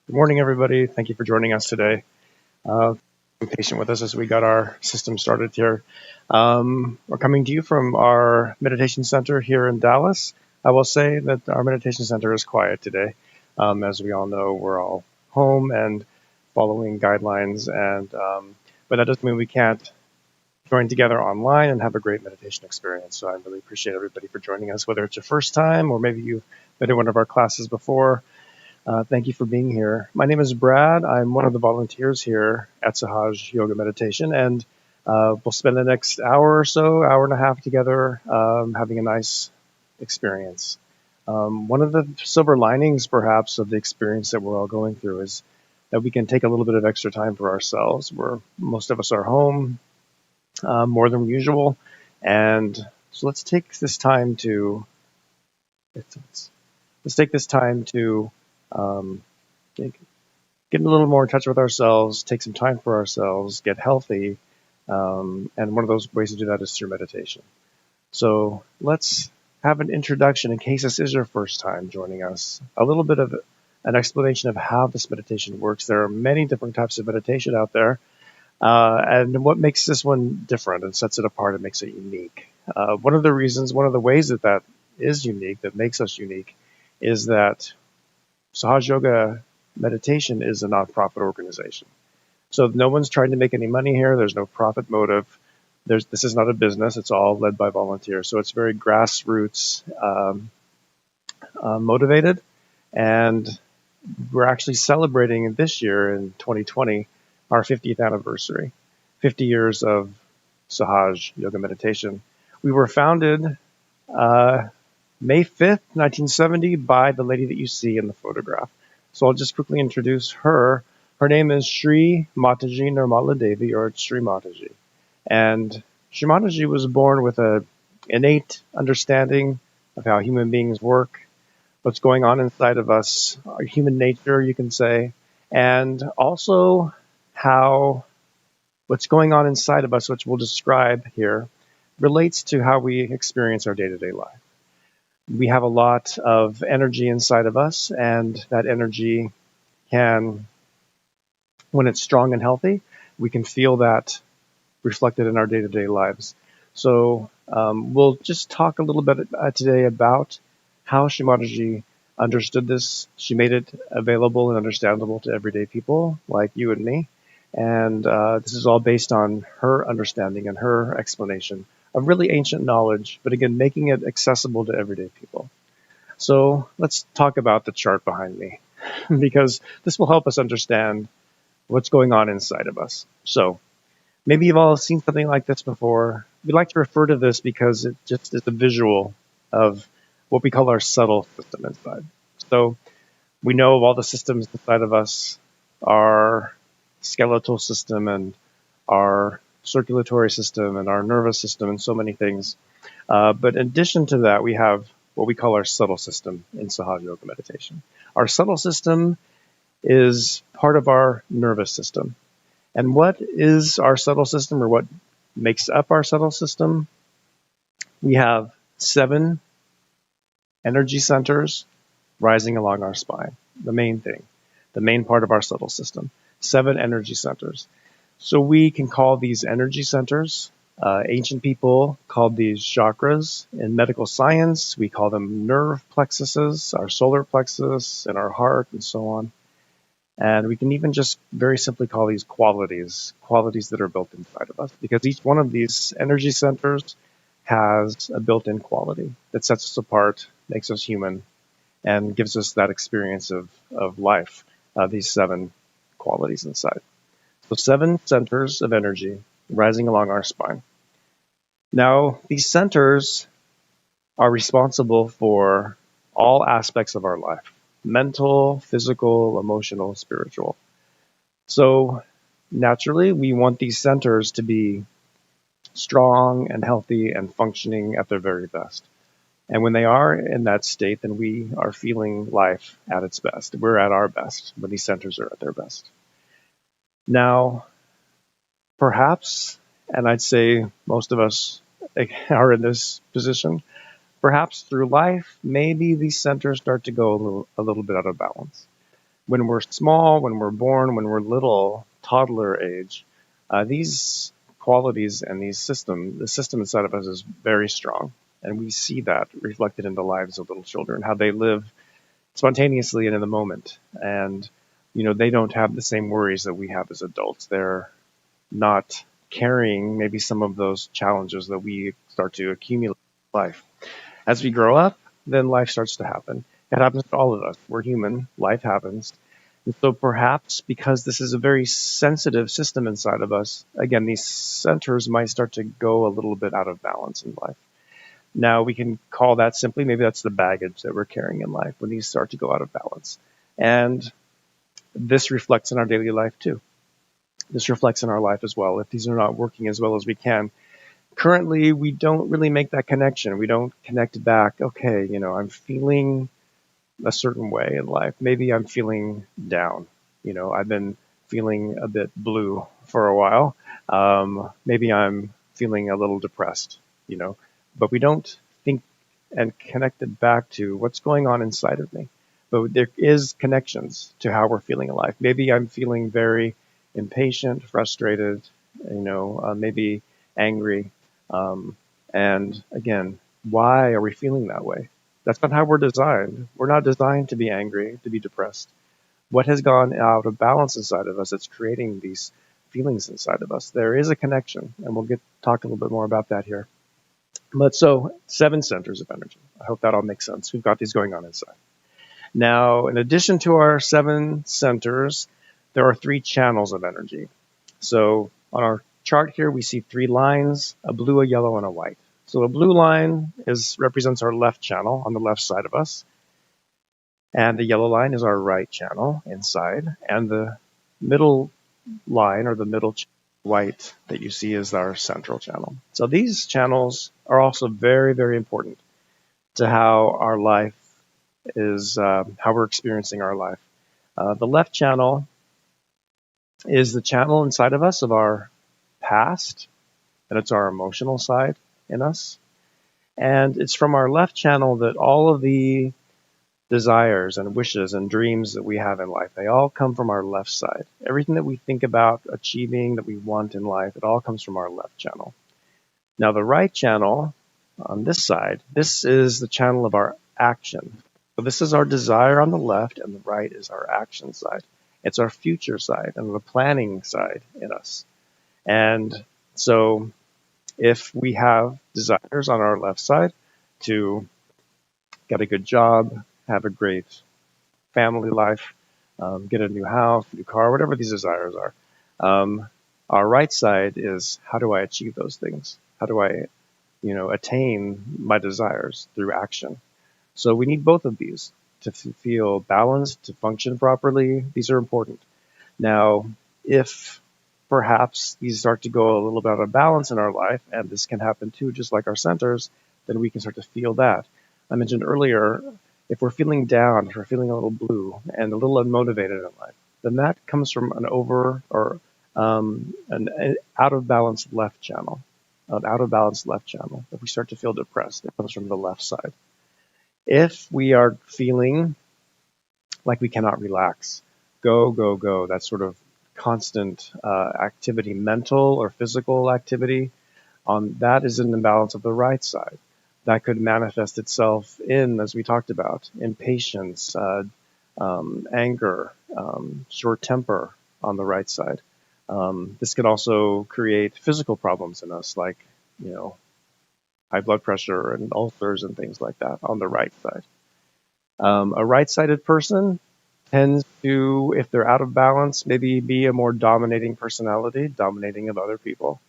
Good morning, everybody. Thank you for joining us today. Be patient with us as we got our system started here. We're coming to you from our meditation center here in Dallas. I will say that our meditation center is quiet today. As we all know, we're all home and following guidelines, but that doesn't mean we can't join together online and have a great meditation experience. So I really appreciate everybody for joining us, whether it's your first time or maybe you've been to one of our classes before. Thank you for being here. My name is Brad. I'm one of the volunteers here at Sahaja Yoga Meditation, and we'll spend the next hour or so, hour and a half together, having a nice experience. One of the silver linings, perhaps, of the experience that we're all going through is that we can take a little bit of extra time for ourselves. Most of us are home more than usual, and so let's take this time to get a little more in touch with ourselves, take some time for ourselves, get healthy, and one of those ways to do that is through meditation. So let's have an introduction, in case this is your first time joining us, a little bit of an explanation of how this meditation works. There are many different types of meditation out there, and what makes this one different and sets it apart and makes it unique. One of the ways that is unique, that makes us unique, is that Sahaja Yoga Meditation is a nonprofit organization. So no one's trying to make any money here. There's no profit motive. This is not a business. It's all led by volunteers. So it's very grassroots motivated. And we're actually celebrating this year in 2020 our 50th anniversary, 50 years of Sahaja Yoga Meditation. We were founded May 5th, 1970, by the lady that you see in the photograph. So I'll just quickly introduce her. Her name is Sri Mataji Nirmala Devi, or Sri Mataji. And Sri Mataji was born with an innate understanding of how human beings work, what's going on inside of us, our human nature, you can say, and also how what's going on inside of us, which we'll describe here, relates to how we experience our day-to-day life. We have a lot of energy inside of us, and that energy can, when it's strong and healthy, we can feel that reflected in our day-to-day lives. So we'll just talk a little bit today about how Sri Mataji understood this. She made it available and understandable to everyday people like you and me. And this is all based on her understanding and her explanation of really ancient knowledge, but again, making it accessible to everyday people. So let's talk about the chart behind me, because this will help us understand what's going on inside of us. So maybe you've all seen something like this before. We like to refer to this because it just is a visual of what we call our subtle system inside. So we know of all the systems inside of us, our skeletal system and our circulatory system and our nervous system and so many things. But in addition to that, we have what we call our subtle system in Sahaja Yoga meditation. Our subtle system is part of our nervous system. And what is our subtle system, or what makes up our subtle system? We have 7 energy centers rising along our spine. The main thing, the main part of our subtle system. 7 energy centers. So we can call these energy centers. Ancient people called these chakras. In medical science, we call them nerve plexuses, our solar plexus, and our heart, and so on. And we can even just very simply call these qualities that are built inside of us, because each one of these energy centers has a built-in quality that sets us apart, makes us human, and gives us that experience of life, these 7 qualities inside. So 7 centers of energy rising along our spine. Now, these centers are responsible for all aspects of our life: mental, physical, emotional, spiritual. So naturally, we want these centers to be strong and healthy and functioning at their very best. And when they are in that state, then we are feeling life at its best. We're at our best when these centers are at their best. Now, perhaps, and I'd say most of us are in this position, perhaps through life, maybe these centers start to go a little bit out of balance. When we're small, when we're born, when we're little, toddler age, these qualities and the system inside of us is very strong. And we see that reflected in the lives of little children, how they live spontaneously and in the moment. And, they don't have the same worries that we have as adults. They're not carrying maybe some of those challenges that we start to accumulate in life. As we grow up, then life starts to happen. It happens to all of us. We're human. Life happens. And so perhaps because this is a very sensitive system inside of us, again, these centers might start to go a little bit out of balance in life. Now, we can call that simply, maybe that's the baggage that we're carrying in life when these start to go out of balance. And this reflects in our daily life too. This reflects in our life as well. If these are not working as well as we can, currently we don't really make that connection. We don't connect it back. Okay, I'm feeling a certain way in life. Maybe I'm feeling down. I've been feeling a bit blue for a while. Maybe I'm feeling a little depressed, but we don't think and connect it back to what's going on inside of me. But there is connections to how we're feeling in life. Maybe I'm feeling very impatient, frustrated, maybe angry. And again, why are we feeling that way? That's not how we're designed. We're not designed to be angry, to be depressed. What has gone out of balance inside of us that's creating these feelings inside of us? There is a connection, and we'll talk a little bit more about that here. But so 7 centers of energy. I hope that all makes sense. We've got these going on inside. Now, in addition to our 7 centers, there are 3 channels of energy. So on our chart here, we see 3 lines, a blue, a yellow, and a white. So the blue line represents our left channel on the left side of us. And the yellow line is our right channel inside. And the middle line, or the middle white that you see, is our central channel. So these channels are also very, very important to how our life is, how we're experiencing our life. The left channel is the channel inside of us of our past, and it's our emotional side in us. And it's from our left channel that all of the desires and wishes and dreams that we have in life, they all come from our left side. Everything that we think about achieving, that we want in life, it all comes from our left channel. Now, the right channel on this side, this is the channel of our action. So this is our desire on the left, and the right is our action side. It's our future side and the planning side in us. And so if we have desires on our left side to get a good job, have a great family life, get a new house, new car, whatever these desires are, our right side is, how do I achieve those things? How do I, attain my desires through action. So we need both of these to feel balanced, to function properly. These are important. Now, if perhaps these start to go a little bit out of balance in our life, and this can happen too, just like our centers, then we can start to feel that. I mentioned earlier, if we're feeling down, if we're feeling a little blue and a little unmotivated in life, then that comes from an out of balance left channel. An out of balance left channel. If we start to feel depressed, it comes from the left side. If we are feeling like we cannot relax, go, go, go, that sort of constant activity, mental or physical activity, that is an imbalance of the right side. That could manifest itself in, as we talked about, impatience, anger, short temper on the right side. This could also create physical problems in us, like, high blood pressure and ulcers and things like that on the right side. A right-sided person tends to, if they're out of balance, maybe be a more dominating personality, dominating of other people.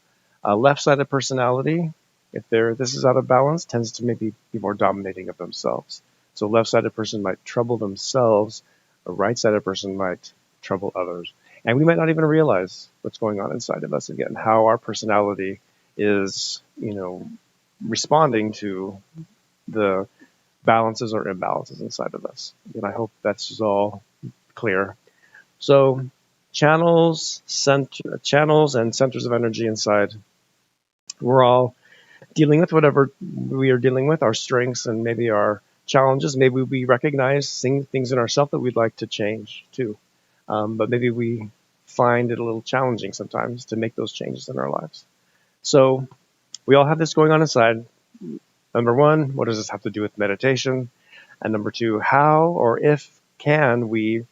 A left-sided personality, if this is out of balance, tends to maybe be more dominating of themselves. So a left-sided person might trouble themselves. A right-sided person might trouble others. And we might not even realize what's going on inside of us again, how our personality is, responding to the balances or imbalances inside of us. And I hope that's all clear. So channels and centers of energy inside, we're all dealing with whatever we are dealing with, our strengths and maybe our challenges. Maybe we recognize things in ourselves that we'd like to change too. But maybe we find it a little challenging sometimes to make those changes in our lives. So we all have this going on inside. Number one, what does this have to do with meditation? And number two, how or if can we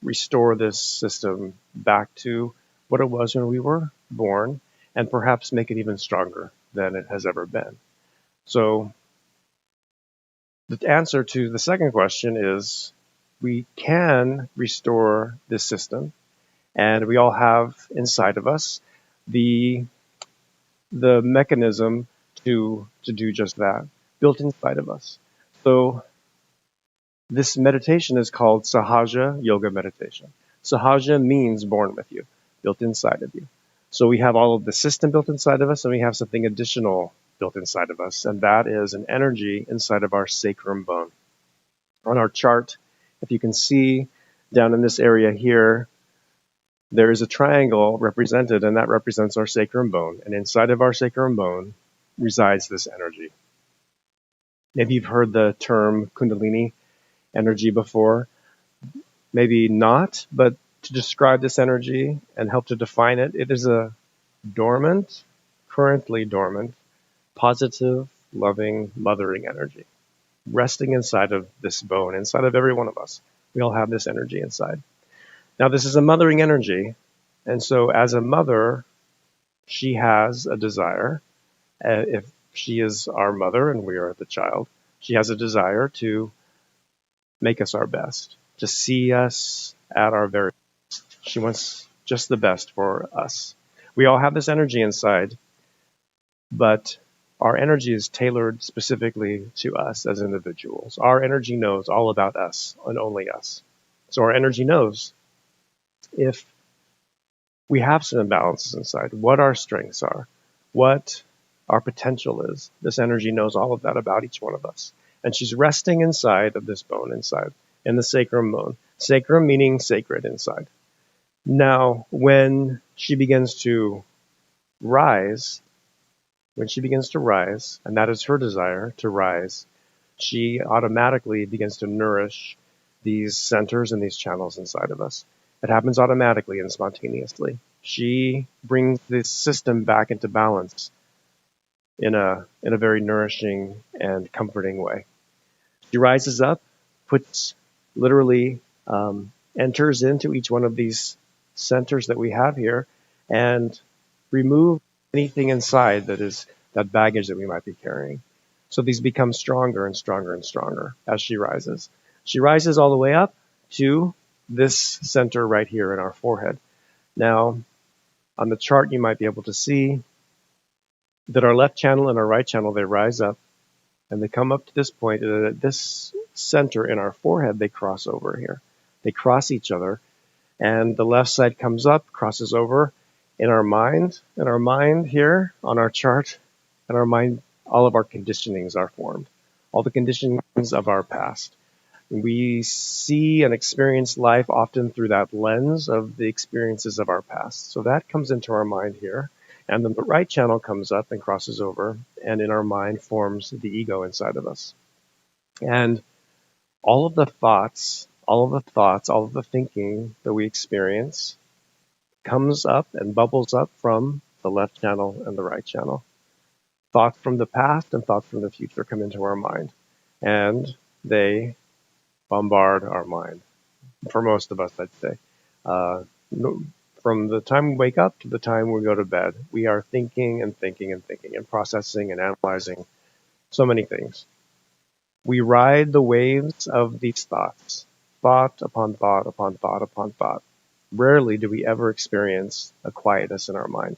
restore this system back to what it was when we were born and perhaps make it even stronger than it has ever been? So the answer to the second question is we can restore this system, and we all have inside of us the mechanism to do just that, built inside of us. So this meditation is called Sahaja Yoga Meditation. Sahaja means born with you, built inside of you. So we have all of the system built inside of us, and we have something additional built inside of us, and that is an energy inside of our sacrum bone. On our chart, if you can see down in this area here, there is a triangle represented, and that represents our sacrum bone. And inside of our sacrum bone resides this energy. Maybe you've heard the term Kundalini energy before. Maybe not, but to describe this energy and help to define it, it is a currently dormant, positive, loving, mothering energy resting inside of this bone, inside of every one of us. We all have this energy inside. Now, this is a mothering energy, and so as a mother, she has a desire. If she is our mother and we are the child, she has a desire to make us our best, to see us at our very best. She wants just the best for us. We all have this energy inside, but our energy is tailored specifically to us as individuals. Our energy knows all about us and only us. So our energy knows if we have some imbalances inside, what our strengths are, what our potential is. This energy knows all of that about each one of us. And she's resting inside of this bone inside, in the sacrum bone. Sacrum meaning sacred inside. Now, when she begins to rise, and that is her desire to rise, she automatically begins to nourish these centers and these channels inside of us. It happens automatically and spontaneously. She brings this system back into balance in a very nourishing and comforting way. She rises up, enters into each one of these centers that we have here, and removes anything inside that baggage that we might be carrying. So these become stronger and stronger and stronger as she rises. She rises all the way up to this center right here in our forehead. Now, on the chart, you might be able to see that our left channel and our right channel, they rise up and they come up to this point, and at this center in our forehead, they cross over here. They cross each other, and the left side comes up, crosses over. In our mind here on our chart, in our mind, all of our conditionings are formed, all the conditionings of our past. We see and experience life often through that lens of the experiences of our past. So that comes into our mind here. And then the right channel comes up and crosses over, and in our mind forms the ego inside of us. And all of the thoughts, all of the thinking that we experience comes up and bubbles up from the left channel and the right channel. Thoughts from the past and thoughts from the future come into our mind, and they bombard our mind. For most of us, I'd say. From the time we wake up to the time we go to bed, we are thinking and thinking and thinking and processing and analyzing so many things. We ride the waves of these thoughts, thought upon thought upon thought upon thought. Rarely do we ever experience a quietness in our mind.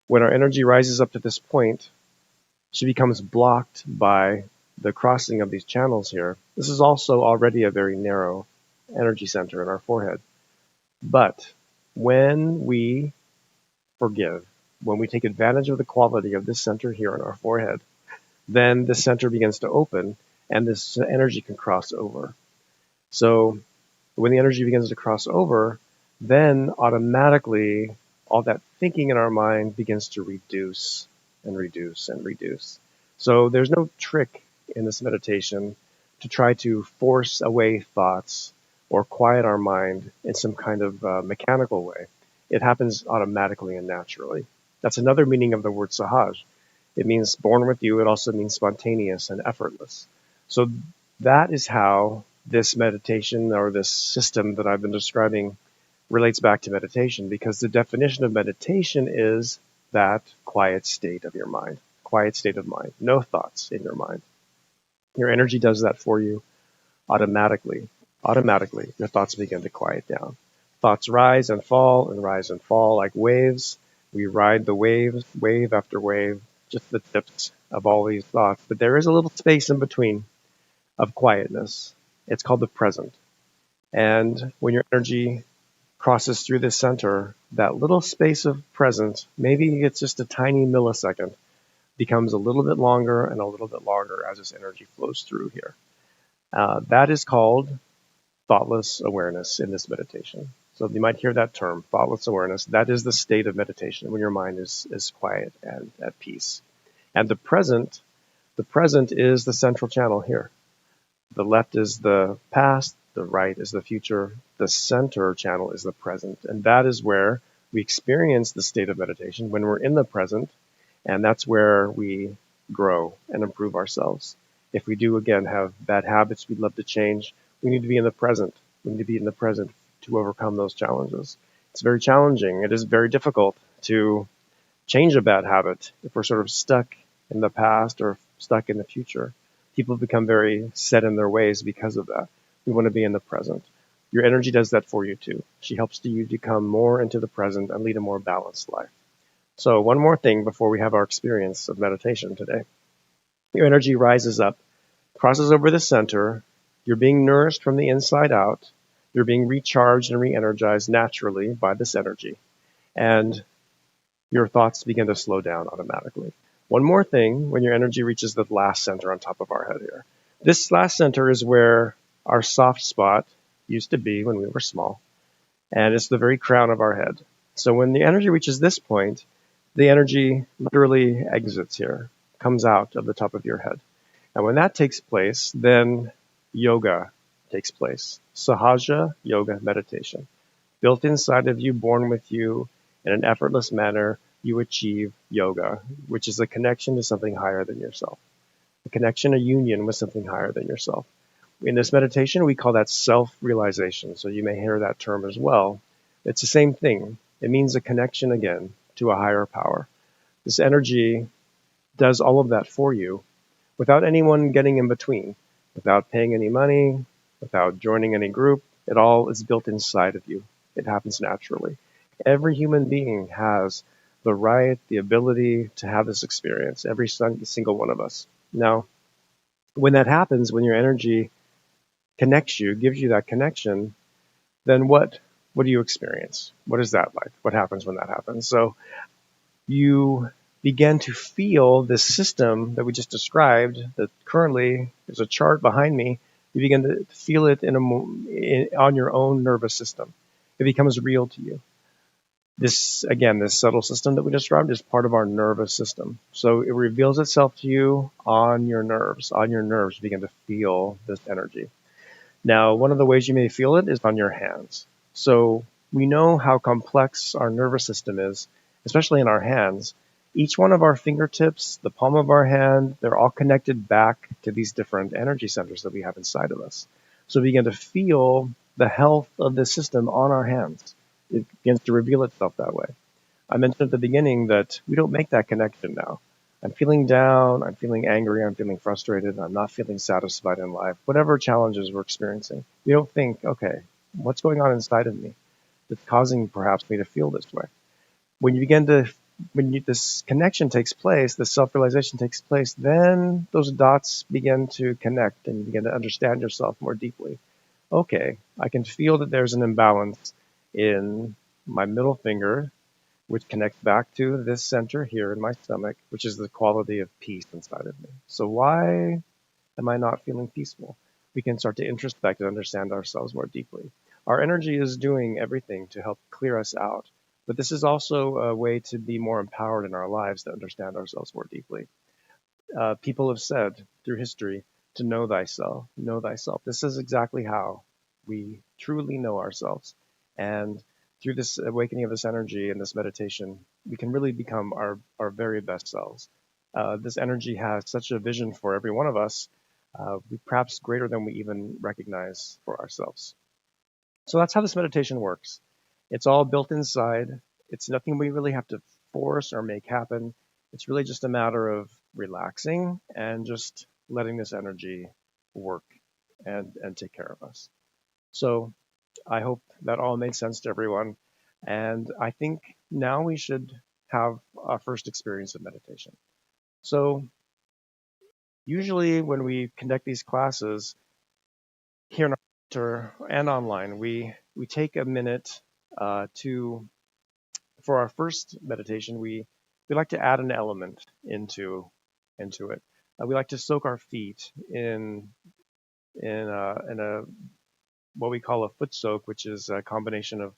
When our energy rises up to this point, she becomes blocked by the crossing of these channels here. This is also already a very narrow energy center in our forehead. But when we forgive, when we take advantage of the quality of this center here in our forehead, then the center begins to open and this energy can cross over. So when the energy begins to cross over, then automatically all that thinking in our mind begins to reduce and reduce and reduce. So there's no trick in this meditation to try to force away thoughts or quiet our mind in some kind of mechanical way. It happens automatically and naturally. That's another meaning of the word Sahaj. It means born with you. It also means spontaneous and effortless. So that is how this meditation or this system that I've been describing relates back to meditation, because the definition of meditation is that quiet state of your mind, quiet state of mind, no thoughts in your mind. Your energy does that for you automatically. Automatically, your thoughts begin to quiet down. Thoughts rise and fall like waves. We ride the waves, wave after wave, just the tips of all these thoughts. But there is a little space in between of quietness. It's called the present. And when your energy crosses through this center, that little space of presence, maybe it's just a tiny millisecond, becomes a little bit longer and a little bit longer as this energy flows through here. That is called thoughtless awareness in this meditation. So you might hear that term, thoughtless awareness. That is the state of meditation when your mind is quiet and at peace. And the present is the central channel here. The left is the past, the right is the future, the center channel is the present. And that is where we experience the state of meditation when we're in the present, and that's where we grow and improve ourselves. If we do, again, have bad habits we'd love to change, we need to be in the present. We need to be in the present to overcome those challenges. It's very challenging. It is very difficult to change a bad habit if we're sort of stuck in the past or stuck in the future. People become very set in their ways because of that. We want to be in the present. Your energy does that for you too. She helps you to come more into the present and lead a more balanced life. So one more thing before we have our experience of meditation today. Your energy rises up, crosses over the center. You're being nourished from the inside out. You're being recharged and re-energized naturally by this energy. And your thoughts begin to slow down automatically. One more thing, when your energy reaches the last center on top of our head here. This last center is where our soft spot used to be when we were small. And it's the very crown of our head. So when the energy reaches this point, the energy literally exits here, comes out of the top of your head. And when that takes place, then yoga takes place. Sahaja Yoga Meditation. Built inside of you, born with you, in an effortless manner, you achieve yoga, which is a connection to something higher than yourself. A connection, a union with something higher than yourself. In this meditation, we call that self-realization. So you may hear that term as well. It's the same thing. It means a connection again to a higher power. This energy does all of that for you without anyone getting in between, without paying any money, without joining any group. It all is built inside of you. It happens naturally. Every human being has the right, the ability to have this experience, every single one of us. Now, when that happens, when your energy connects you, gives you that connection, then what do you experience? What is that like? What happens when that happens? So you begin to feel this system that we just described, that currently there's a chart behind me. You begin to feel it on your own nervous system. It becomes real to you. This, again, this subtle system that we described is part of our nervous system. So it reveals itself to you on your nerves. On your nerves, you begin to feel this energy. Now, one of the ways you may feel it is on your hands. So we know how complex our nervous system is, especially in our hands. Each one of our fingertips, the palm of our hand, they're all connected back to these different energy centers that we have inside of us. So we begin to feel the health of the system on our hands. It begins to reveal itself that way. I mentioned at the beginning that we don't make that connection now. I'm feeling down, I'm feeling angry, I'm feeling frustrated, I'm not feeling satisfied in life, whatever challenges we're experiencing. We don't think, okay, what's going on inside of me that's causing perhaps me to feel this way? This connection takes place, this self-realization takes place, then those dots begin to connect and you begin to understand yourself more deeply. Okay, I can feel that there's an imbalance in my middle finger, which connects back to this center here in my stomach, which is the quality of peace inside of me. So why am I not feeling peaceful? We can start to introspect and understand ourselves more deeply. Our energy is doing everything to help clear us out, but this is also a way to be more empowered in our lives to understand ourselves more deeply. People have said through history to know thyself, know thyself. This is exactly how we truly know ourselves. And through this awakening of this energy and this meditation, we can really become our very best selves. This energy has such a vision for every one of us, perhaps greater than we even recognize for ourselves. So that's how this meditation works. It's all built inside. It's nothing we really have to force or make happen. It's really just a matter of relaxing and just letting this energy work and take care of us. So I hope that all made sense to everyone. And I think now we should have our first experience of meditation. So usually when we conduct these classes here in our center and online, we take a minute to for our first meditation, we like to add an element into it. We like to soak our feet in a what we call a foot soak, which is a combination of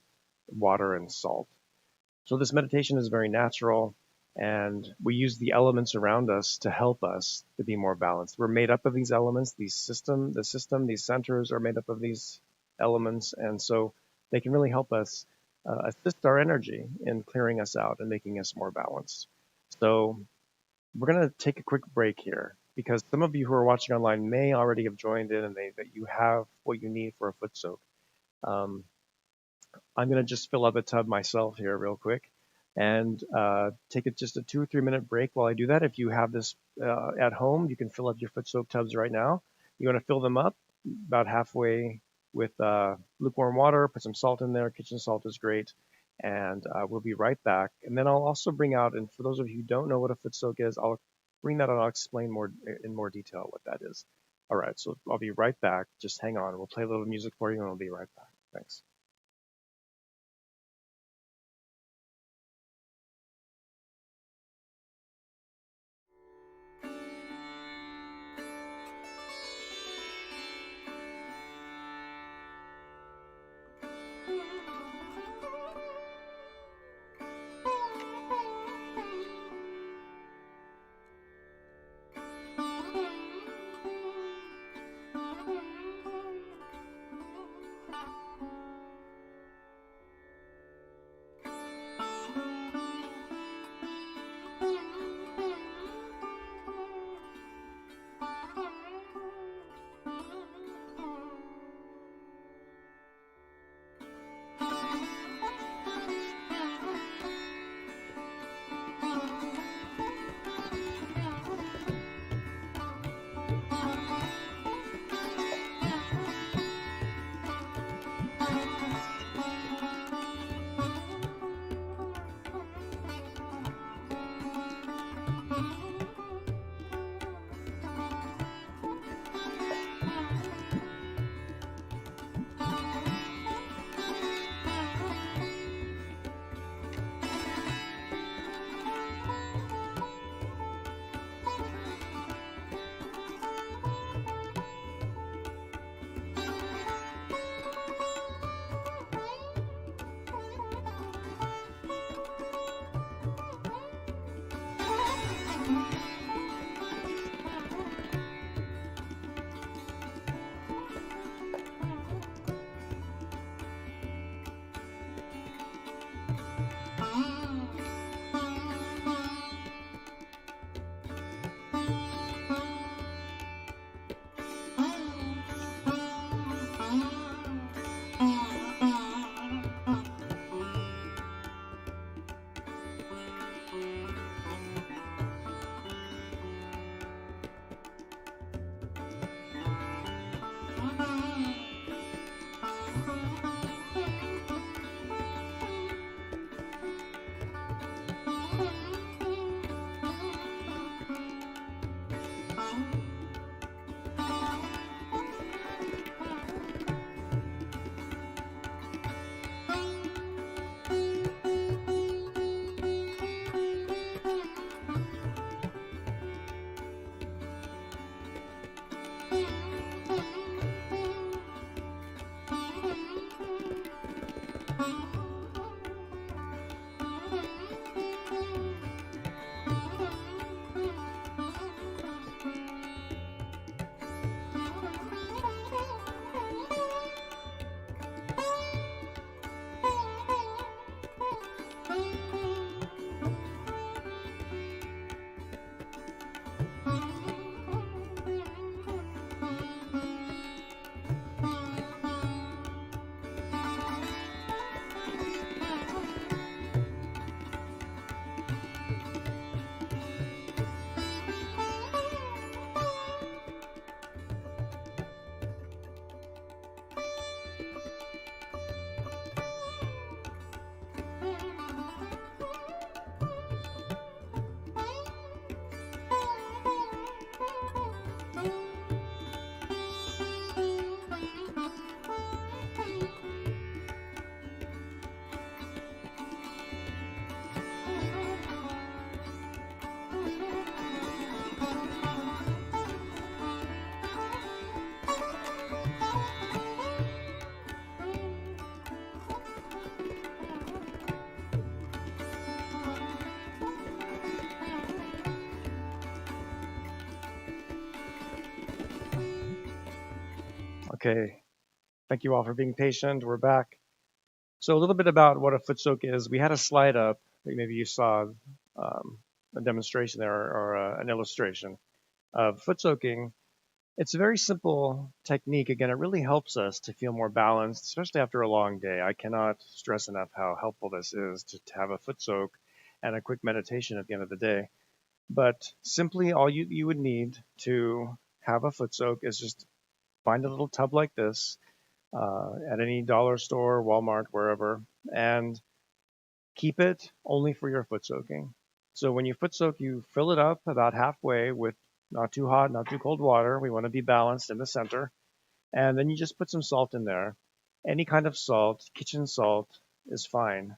water and salt. So this meditation is very natural, and we use the elements around us to help us to be more balanced. We're made up of these elements. These centers are made up of these elements, and so they can really help us assist our energy in clearing us out and making us more balanced. So we're going to take a quick break here because some of you who are watching online may already have joined in and that you have what you need for a foot soak. Um, I'm going to just fill up a tub myself here real quick and take just a 2 or 3 minute break while I do that. If you have this at home, you can fill up your foot soak tubs right now. You want to fill them up about halfway with lukewarm water, put some salt in there. Kitchen salt is great. And we'll be right back. And then I'll also bring out, and for those of you who don't know what a foot soak is, I'll bring that and I'll explain in more detail what that is. All right, so I'll be right back. Just hang on. We'll play a little music for you and I'll be right back. Thanks. Okay, thank you all for being patient. We're back. So a little bit about what a foot soak is. We had a slide up. Maybe you saw a demonstration there or an illustration of foot soaking. It's a very simple technique. Again, it really helps us to feel more balanced, especially after a long day. I cannot stress enough how helpful this is to have a foot soak and a quick meditation at the end of the day. But simply all you would need to have a foot soak is just find a little tub like this at any dollar store, Walmart, wherever, and keep it only for your foot soaking. So when you foot soak, you fill it up about halfway with not too hot, not too cold water. We want to be balanced in the center. And then you just put some salt in there. Any kind of salt, kitchen salt is fine.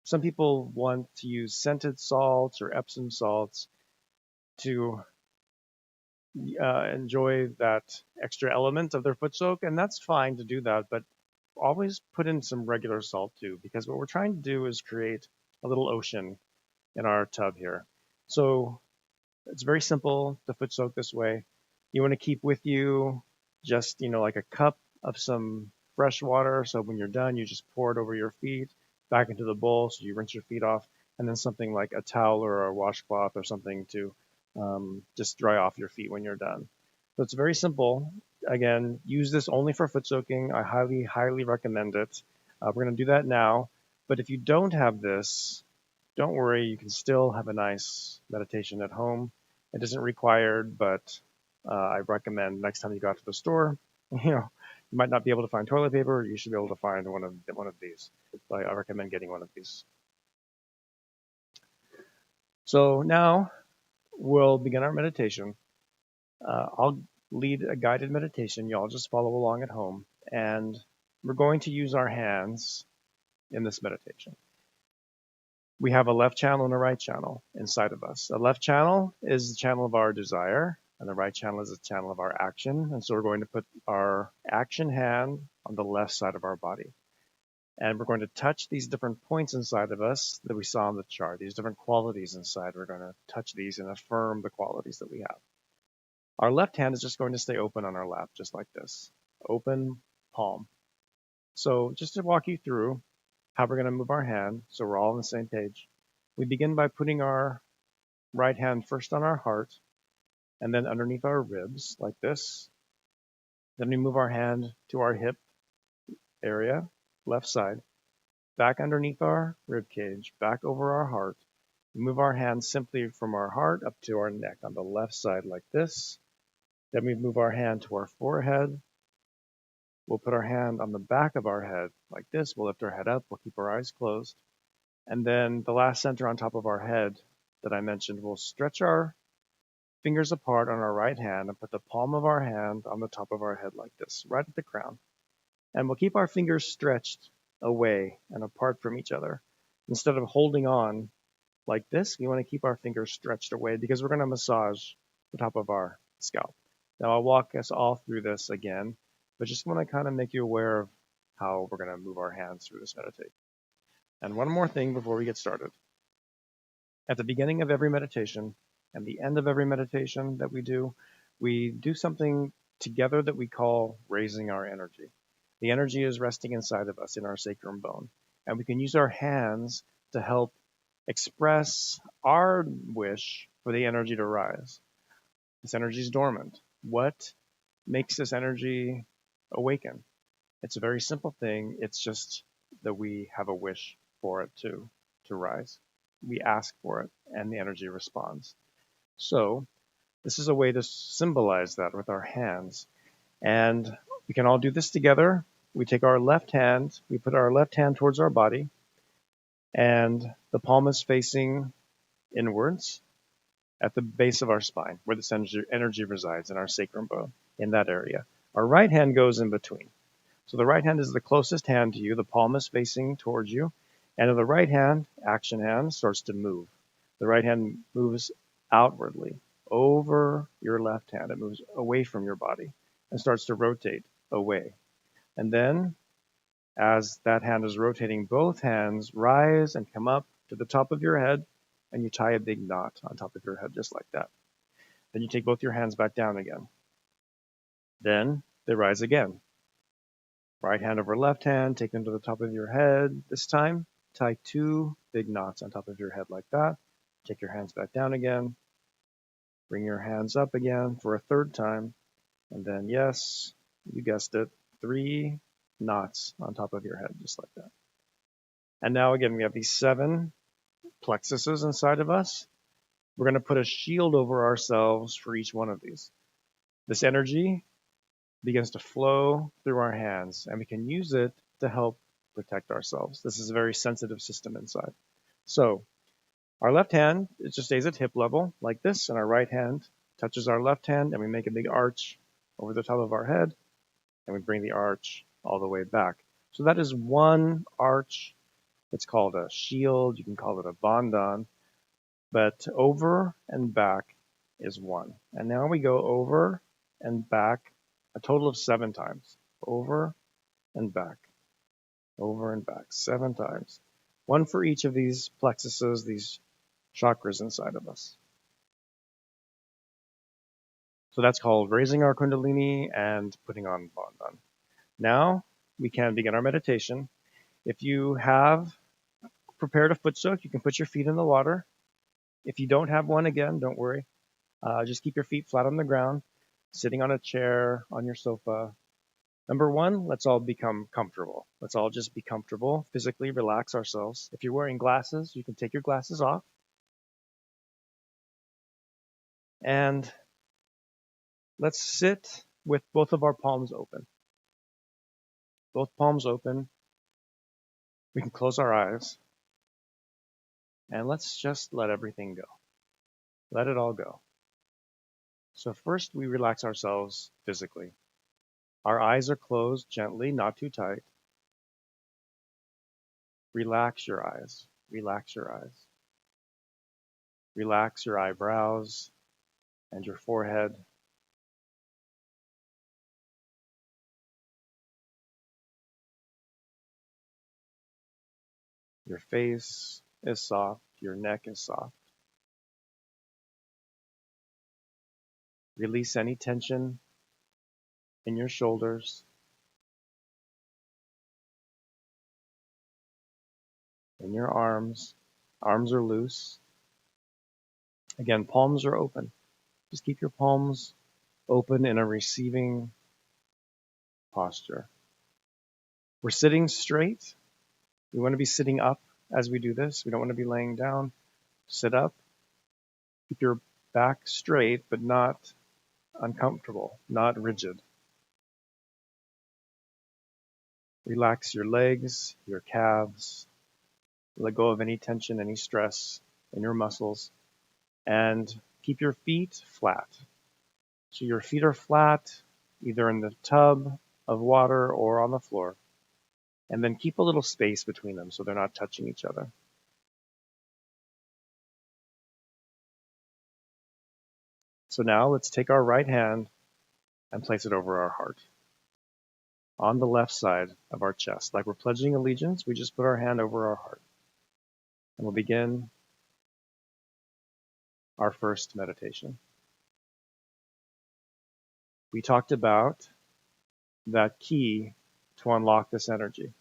Some people want to use scented salts or Epsom salts to enjoy that extra element of their foot soak, and that's fine to do that, but always put in some regular salt too, because what we're trying to do is create a little ocean in our tub here. So it's very simple to foot soak this way. You want to keep with you just, like a cup of some fresh water. So when you're done, you just pour it over your feet back into the bowl. So you rinse your feet off, and then something like a towel or a washcloth or something to just dry off your feet when you're done. So it's very simple. Again, use this only for foot soaking. I highly, highly recommend it. We're going to do that now. But if you don't have this, don't worry, you can still have a nice meditation at home. It isn't required, but I recommend next time you go out to the store, you might not be able to find toilet paper. You should be able to find one of these. So I recommend getting one of these. So now we'll begin our meditation. I'll lead a guided meditation. Y'all just follow along at home, and we're going to use our hands in this meditation. We have a left channel and a right channel inside of us. A left channel is the channel of our desire, and the right channel is the channel of our action. And so we're going to put our action hand on the left side of our body. And we're going to touch these different points inside of us that we saw on the chart, these different qualities inside. We're going to touch these and affirm the qualities that we have. Our left hand is just going to stay open on our lap, just like this. Open palm. So just to walk you through how we're going to move our hand so we're all on the same page. We begin by putting our right hand first on our heart and then underneath our ribs like this. Then we move our hand to our hip area, left side, back underneath our rib cage, back over our heart. We move our hand simply from our heart up to our neck on the left side like this. Then we move our hand to our forehead. We'll put our hand on the back of our head like this. We'll lift our head up. We'll keep our eyes closed. And then the last center on top of our head that I mentioned, we'll stretch our fingers apart on our right hand and put the palm of our hand on the top of our head like this, right at the crown. And we'll keep our fingers stretched away and apart from each other. Instead of holding on like this, we want to keep our fingers stretched away because we're going to massage the top of our scalp. Now I'll walk us all through this again, but just want to kind of make you aware of how we're going to move our hands through this meditation. And one more thing before we get started. At the beginning of every meditation and the end of every meditation that we do something together that we call raising our energy. The energy is resting inside of us in our sacrum bone, and we can use our hands to help express our wish for the energy to rise. This energy is dormant. What makes this energy awaken? It's a very simple thing. It's just that we have a wish for it to rise. We ask for it, and the energy responds. So this is a way to symbolize that with our hands. And we can all do this together. We take our left hand, we put our left hand towards our body, and the palm is facing inwards at the base of our spine, where this energy resides in our sacrum bone, in that area. Our right hand goes in between. So the right hand is the closest hand to you. The palm is facing towards you. And the right hand, action hand, starts to move. The right hand moves outwardly over your left hand. It moves away from your body and starts to rotate away. And then, as that hand is rotating, both hands rise and come up to the top of your head, and you tie a big knot on top of your head just like that. Then you take both your hands back down again. Then they rise again. Right hand over left hand, take them to the top of your head. This time, tie 2 big knots on top of your head like that. Take your hands back down again. Bring your hands up again for a 3rd time. And then, yes, you guessed it, 3 knots on top of your head, just like that. And now again, we have these 7 plexuses inside of us. We're going to put a shield over ourselves for each one of these. This energy begins to flow through our hands, and we can use it to help protect ourselves. This is a very sensitive system inside. So our left hand, it just stays at hip level like this, and our right hand touches our left hand, and we make a big arch over the top of our head, and we bring the arch all the way back. So that is one arch. It's called a shield. You can call it a bandhan, but over and back is 1. And now we go over and back a total of 7 times. Over and back, 7 times. 1 for each of these plexuses, these chakras inside of us. So that's called raising our kundalini and putting on bandhan. Now we can begin our meditation. If you have prepared a foot soak, you can put your feet in the water. If you don't have one, again, don't worry. Just keep your feet flat on the ground, sitting on a chair, on your sofa. Number 1, let's all become comfortable. Let's all just be comfortable, physically relax ourselves. If you're wearing glasses, you can take your glasses off. And let's sit with both of our palms open. Both palms open. We can close our eyes. And let's just let everything go. Let it all go. So first, we relax ourselves physically. Our eyes are closed gently, not too tight. Relax your eyes. Relax your eyes. Relax your eyebrows and your forehead. Your face is soft. Your neck is soft. Release any tension in your shoulders, in your arms. Arms are loose. Again, palms are open. Just keep your palms open in a receiving posture. We're sitting straight. We want to be sitting up as we do this. We don't want to be laying down. Sit up. Keep your back straight, but not uncomfortable, not rigid. Relax your legs, your calves. Let go of any tension, any stress in your muscles. And keep your feet flat. So your feet are flat, either in the tub of water or on the floor. And then keep a little space between them so they're not touching each other. So now let's take our right hand and place it over our heart. On the left side of our chest. Like we're pledging allegiance, we just put our hand over our heart. And we'll begin our first meditation. We talked about that key to unlock this energy.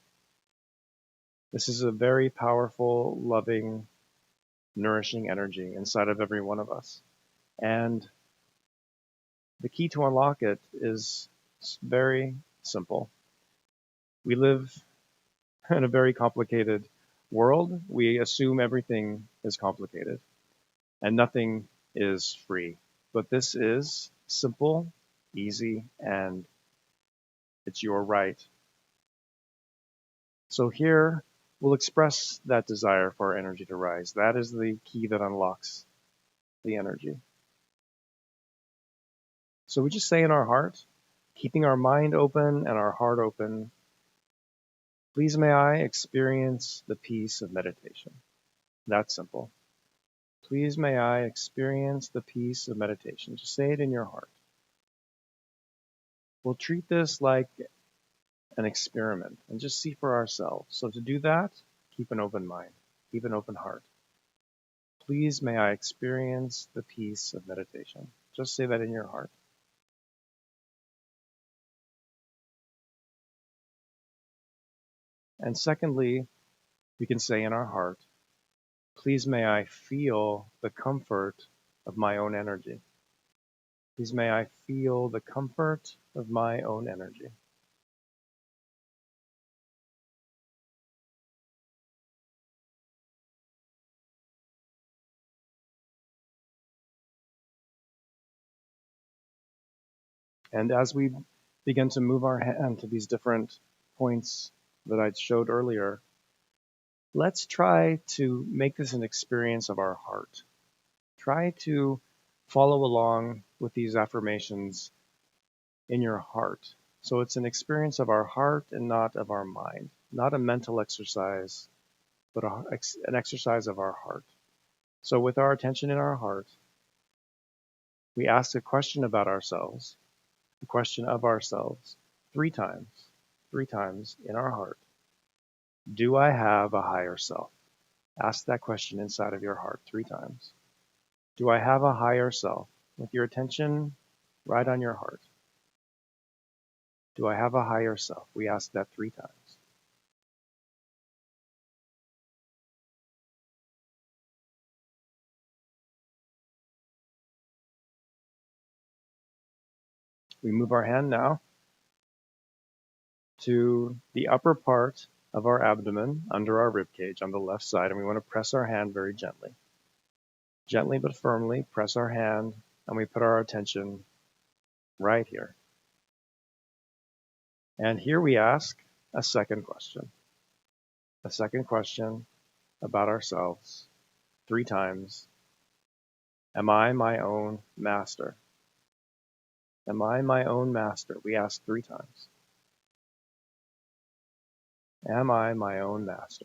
This is a very powerful, loving, nourishing energy inside of every one of us. And the key to unlock it is very simple. We live in a very complicated world. We assume everything is complicated and nothing is free. But this is simple, easy, and it's your right. So here we'll express that desire for our energy to rise. That is the key that unlocks the energy. So we just say in our heart, keeping our mind open and our heart open, please may I experience the peace of meditation. That's simple. Please may I experience the peace of meditation. Just say it in your heart. We'll treat this like an experiment and just see for ourselves. So to do that, keep an open mind, keep an open heart. Please may I experience the peace of meditation. Just say that in your heart. And secondly, we can say in our heart, please may I feel the comfort of my own energy. Please may I feel the comfort of my own energy. And as we begin to move our hand to these different points that I showed earlier, let's try to make this an experience of our heart. Try to follow along with these affirmations in your heart. So it's an experience of our heart and not of our mind, not a mental exercise, but an exercise of our heart. So with our attention in our heart, we ask a question about ourselves, a question of ourselves, three times in our heart. Do I have a higher self? Ask that question inside of your heart 3 times. Do I have a higher self? With your attention right on your heart. Do I have a higher self? We ask that 3 times. We move our hand now to the upper part of our abdomen under our rib cage on the left side, and we want to press our hand very gently. Gently but firmly press our hand, and we put our attention right here. And here we ask a second question about ourselves 3 times. Am I my own master? Am I my own master? We ask 3 times. Am I my own master?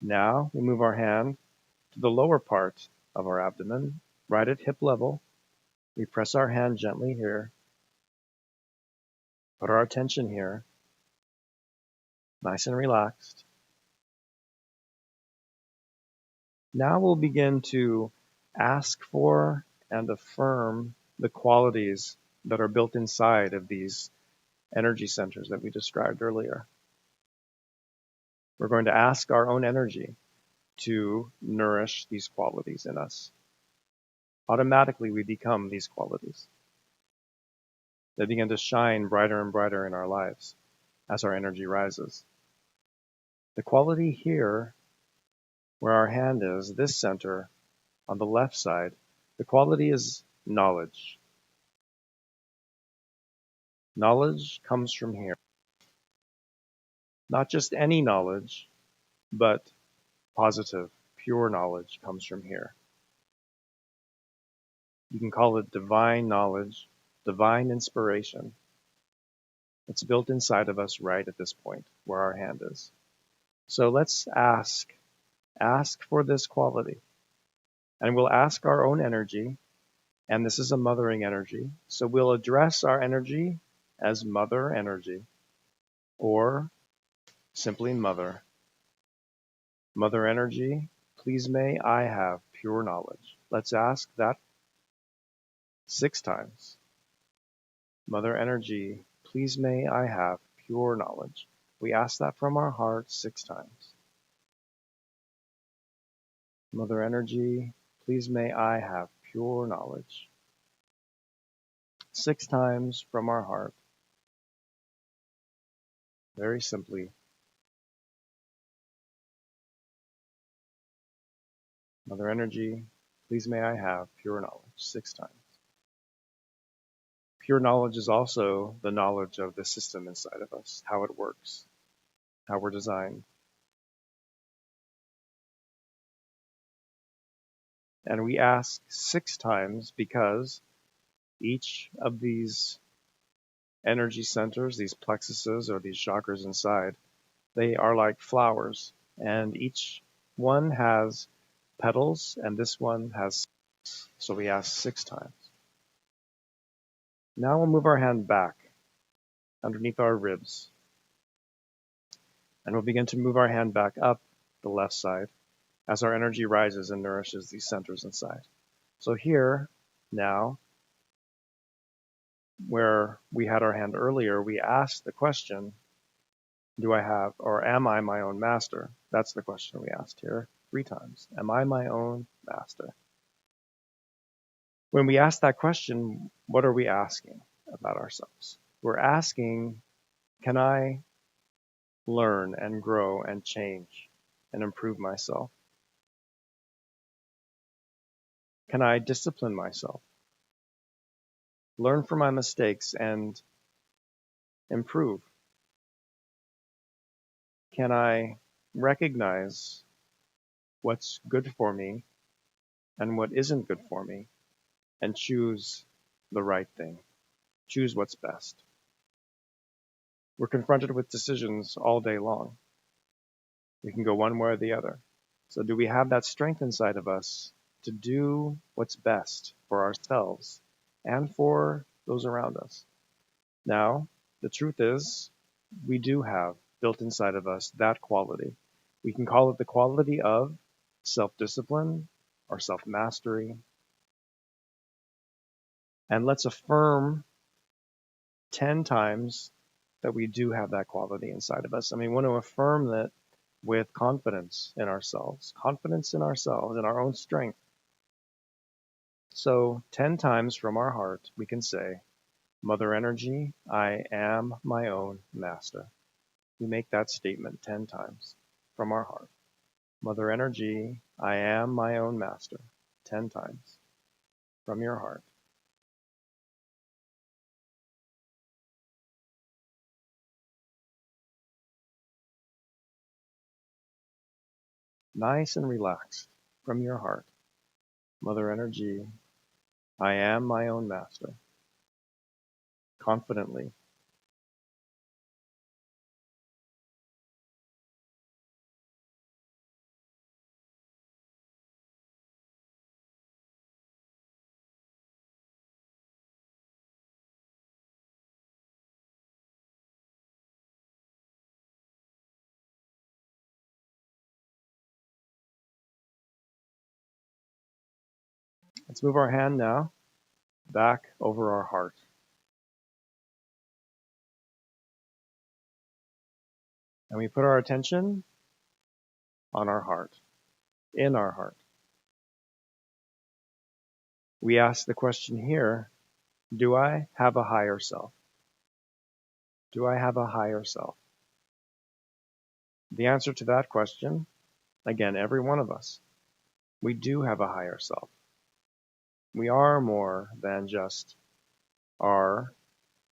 Now we move our hand to the lower part of our abdomen, right at hip level. We press our hand gently here, put our attention here, nice and relaxed. Now we'll begin to ask for and affirm the qualities that are built inside of these energy centers that we described earlier. We're going to ask our own energy to nourish these qualities in us. Automatically, we become these qualities. They begin to shine brighter and brighter in our lives as our energy rises. The quality here, where our hand is, this center on the left side, the quality is knowledge. Knowledge comes from here. Not just any knowledge, but positive, pure knowledge comes from here. You can call it divine knowledge, divine inspiration. It's built inside of us right at this point where our hand is. So let's ask for this quality. And we'll ask our own energy, and this is a mothering energy. So we'll address our energy as mother energy, or simply mother. Mother energy, please may I have pure knowledge. Let's ask that 6 times. Mother energy, please may I have pure knowledge. We ask that from our heart 6 times. Mother energy, please may I have pure knowledge. 6 times from our heart. Very simply. Mother energy, please may I have pure knowledge 6 times. Pure knowledge is also the knowledge of the system inside of us, how it works, how we're designed. And we ask 6 times because each of these energy centers, these plexuses or these chakras inside, they are like flowers, and each one has petals, and this one has, so we ask 6 times. Now we'll move our hand back underneath our ribs, and we'll begin to move our hand back up the left side, as our energy rises and nourishes these centers inside. So here, now, where we had our hand earlier, we asked the question, do I have, or am I my own master? That's the question we asked here 3 times. Am I my own master? When we ask that question, what are we asking about ourselves? We're asking, can I learn and grow and change and improve myself? Can I discipline myself? Learn from my mistakes and improve? Can I recognize what's good for me and what isn't good for me and choose the right thing? Choose what's best. We're confronted with decisions all day long. We can go one way or the other. So do we have that strength inside of us to do what's best for ourselves and for those around us? Now, the truth is, we do have built inside of us that quality. We can call it the quality of self-discipline or self-mastery. And let's affirm 10 times that we do have that quality inside of us. And we want to affirm that with confidence in ourselves, in our own strength. So 10 times from our heart, we can say, Mother Energy, I am my own master. We make that statement 10 times from our heart. Mother Energy, I am my own master. 10 times from your heart. Nice and relaxed from your heart. Mother Energy, I am my own master. Confidently. Let's move our hand now back over our heart. And we put our attention on our heart, in our heart. We ask the question here, do I have a higher self? Do I have a higher self? The answer to that question, again, every one of us, we do have a higher self. We are more than just our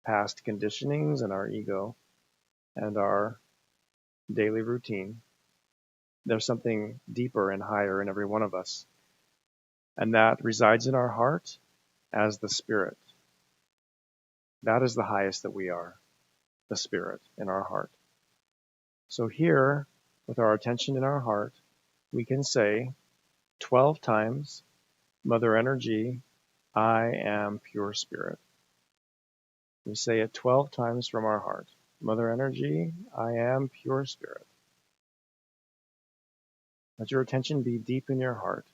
past conditionings and our ego and our daily routine. There's something deeper and higher in every one of us. And that resides in our heart as the spirit. That is the highest that we are, the spirit in our heart. So here, with our attention in our heart, we can say 12 times, Mother Energy, I am pure spirit. We say it 12 times from our heart. Mother Energy, I am pure spirit. Let your attention be deep in your heart.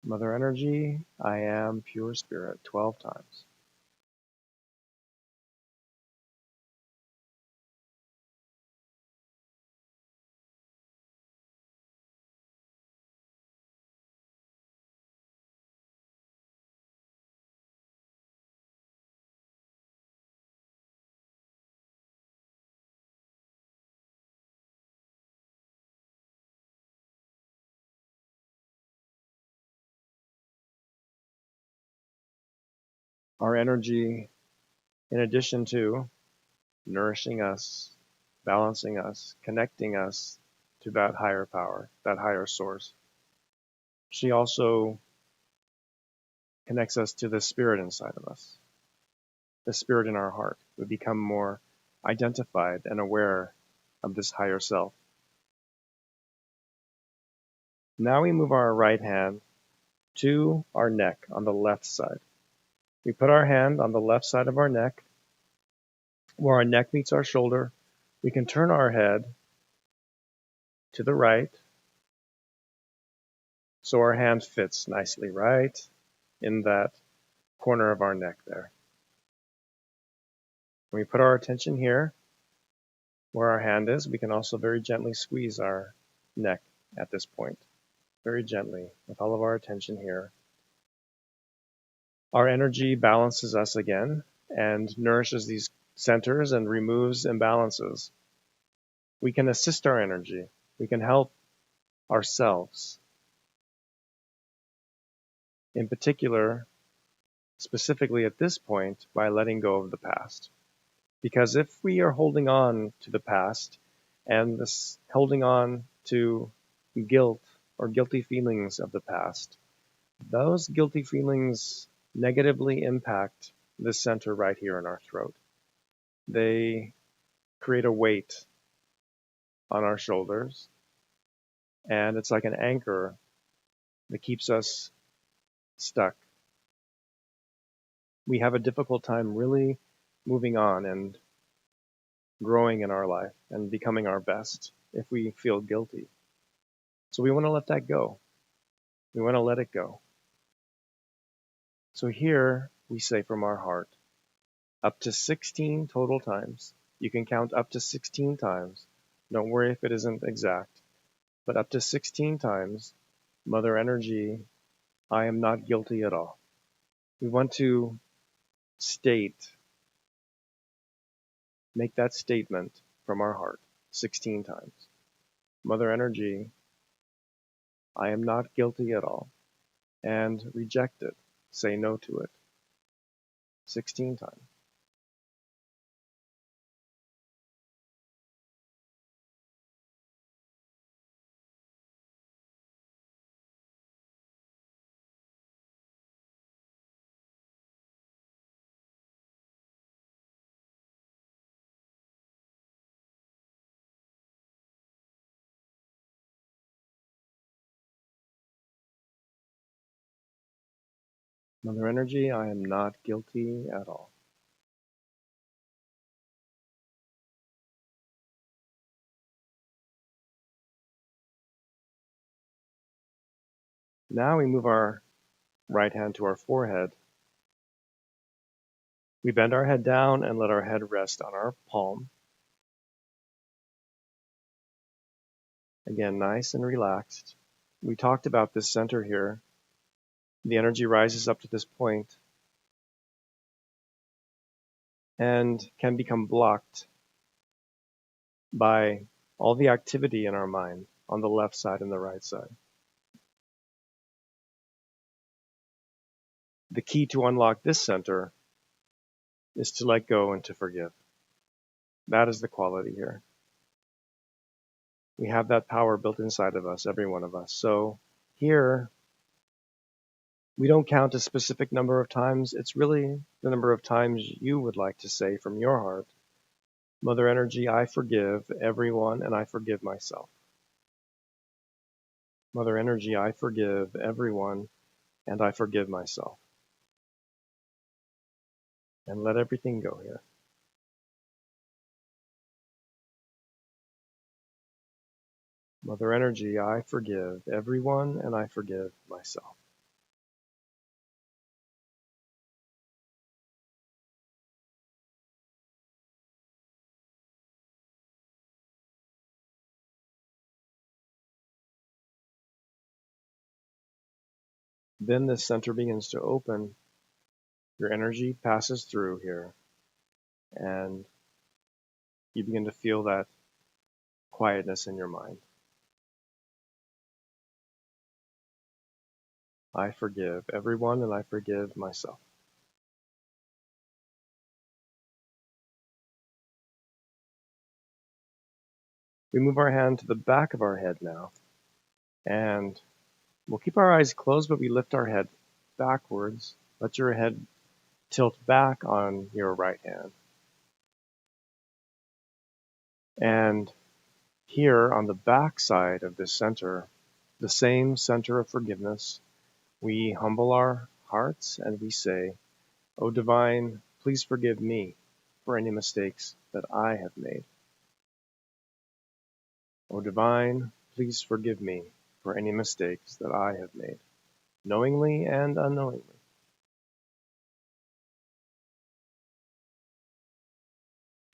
Mother Energy, I am pure spirit, 12 times. Our energy, in addition to nourishing us, balancing us, connecting us to that higher power, that higher source, she also connects us to the spirit inside of us, the spirit in our heart. We become more identified and aware of this higher self. Now we move our right hand to our neck on the left side. We put our hand on the left side of our neck, where our neck meets our shoulder. We can turn our head to the right, so our hand fits nicely right in that corner of our neck there. When we put our attention here, where our hand is, we can also very gently squeeze our neck at this point, very gently, with all of our attention here. Our energy balances us again and nourishes these centers and removes imbalances. We can assist our energy. We can help ourselves. In particular, specifically at this point, by letting go of the past. Because if we are holding on to the past and this holding on to guilt or guilty feelings of the past, those guilty feelings negatively impact the center right here in our throat. They create a weight on our shoulders, and it's like an anchor that keeps us stuck. We have a difficult time really moving on and growing in our life and becoming our best if we feel guilty. So we want to let that go. We want to let it go. So here we say from our heart, up to 16 total times. You can count up to 16 times. Don't worry if it isn't exact, but up to 16 times, Mother Energy, I am not guilty at all. We want to make that statement from our heart 16 times. Mother Energy, I am not guilty at all. And reject it. Say no to it. 16 times. Mother Energy, I am not guilty at all. Now we move our right hand to our forehead. We bend our head down and let our head rest on our palm. Again, nice and relaxed. We talked about this center here. The energy rises up to this point and can become blocked by all the activity in our mind on the left side and the right side. The key to unlock this center is to let go and to forgive. That is the quality here. We have that power built inside of us, every one of us. So here, we don't count a specific number of times. It's really the number of times you would like to say from your heart, Mother Energy, I forgive everyone and I forgive myself. Mother Energy, I forgive everyone and I forgive myself. And let everything go here. Mother Energy, I forgive everyone and I forgive myself. Then this center begins to open. Your energy passes through here, and you begin to feel that quietness in your mind. I forgive everyone and I forgive myself. We move our hand to the back of our head now, and we'll keep our eyes closed, but we lift our head backwards. Let your head tilt back on your right hand. And here on the back side of this center, the same center of forgiveness, we humble our hearts and we say, O Divine, please forgive me for any mistakes that I have made. O Divine, please forgive me for any mistakes that I have made, knowingly and unknowingly.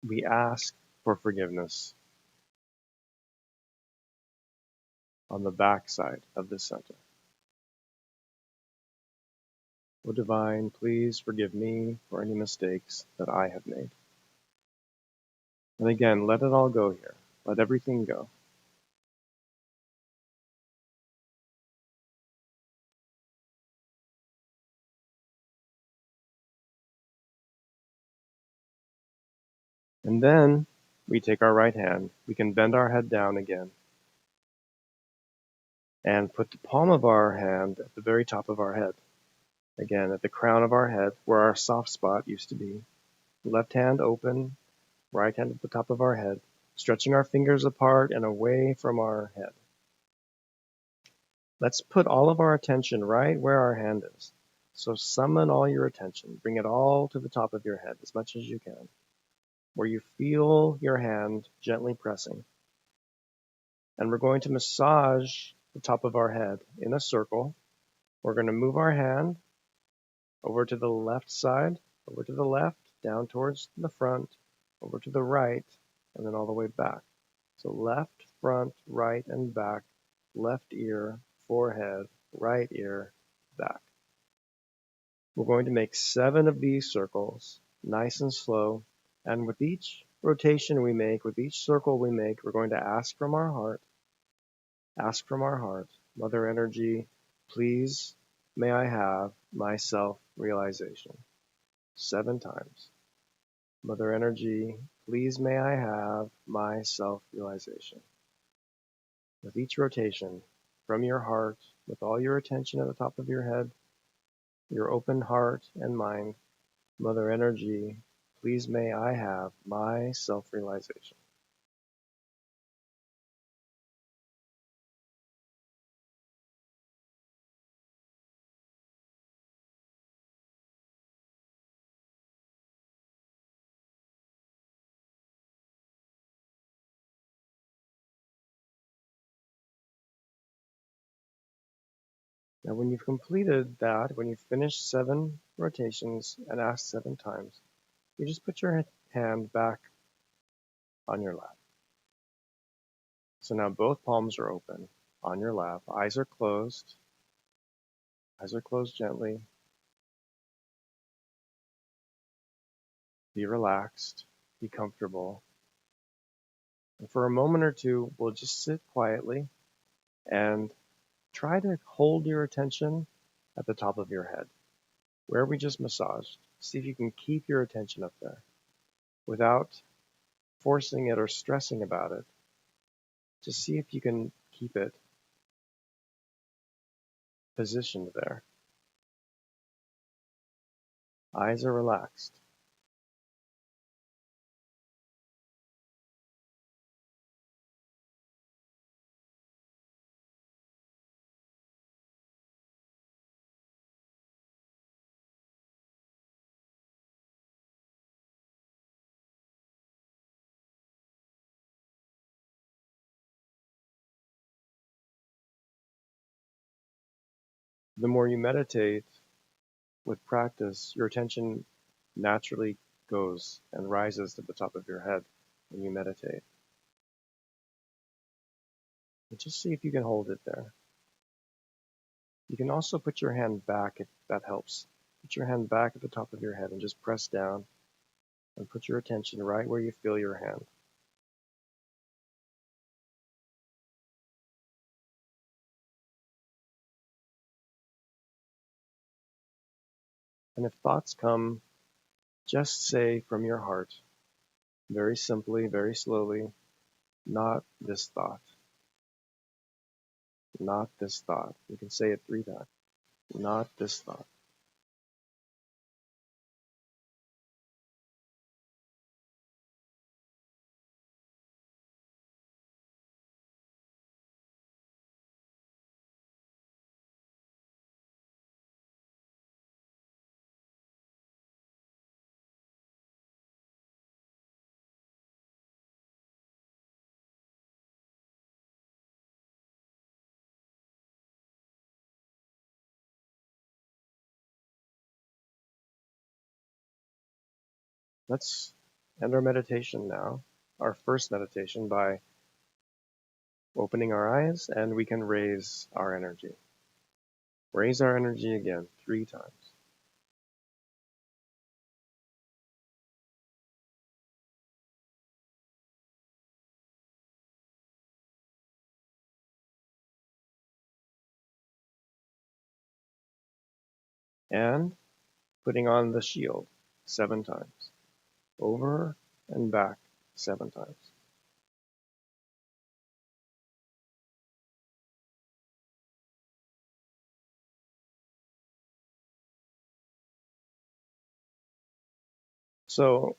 We ask for forgiveness on the backside of the center. O Divine, please forgive me for any mistakes that I have made. And again, let it all go here. Let everything go. And then we take our right hand. We can bend our head down again and put the palm of our hand at the very top of our head. Again, at the crown of our head, where our soft spot used to be. Left hand open, right hand at the top of our head, stretching our fingers apart and away from our head. Let's put all of our attention right where our hand is. So summon all your attention. Bring it all to the top of your head as much as you can, where you feel your hand gently pressing. And we're going to massage the top of our head in a circle. We're going to move our hand over to the left side, over to the left, down towards the front, over to the right, and then all the way back. So left, front, right, and back, left ear, forehead, right ear, back. We're going to make 7 of these circles, nice and slow, and with each rotation we make, with each circle we make, we're going to ask from our heart, Mother Energy, please may I have my self-realization. 7 times. Mother Energy, please may I have my self-realization. With each rotation, from your heart, with all your attention at the top of your head, your open heart and mind, Mother Energy, please may I have my self-realization. Now when you've completed that, when you've finished 7 rotations and asked 7 times, you just put your hand back on your lap. So now both palms are open on your lap. Eyes are closed. Eyes are closed gently. Be relaxed. Be comfortable. And for a moment or two, we'll just sit quietly and try to hold your attention at the top of your head, where we just massaged. See if you can keep your attention up there without forcing it or stressing about it. Just see if you can keep it positioned there. Eyes are relaxed. The more you meditate with practice, your attention naturally goes and rises to the top of your head when you meditate. But just see if you can hold it there. You can also put your hand back if that helps. Put your hand back at the top of your head and just press down and put your attention right where you feel your hand. And if thoughts come, just say from your heart, very simply, very slowly, not this thought. Not this thought. You can say it 3 times. Not this thought. let's end our meditation now, our first meditation, by opening our eyes, and we can raise our energy. Raise our energy again 3 times. And putting on the shield 7 times. Over and back 7 times. So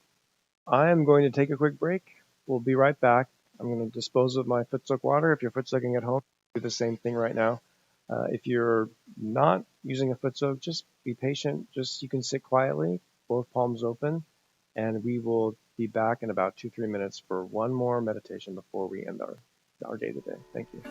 I am going to take a quick break. We'll be right back. I'm going to dispose of my foot soak water. If you're foot soaking at home, do the same thing right now. If you're not using a foot soak, just be patient. Just you can sit quietly, both palms open, and we will be back in about 2-3 minutes for one more meditation before we end our day today. Thank you.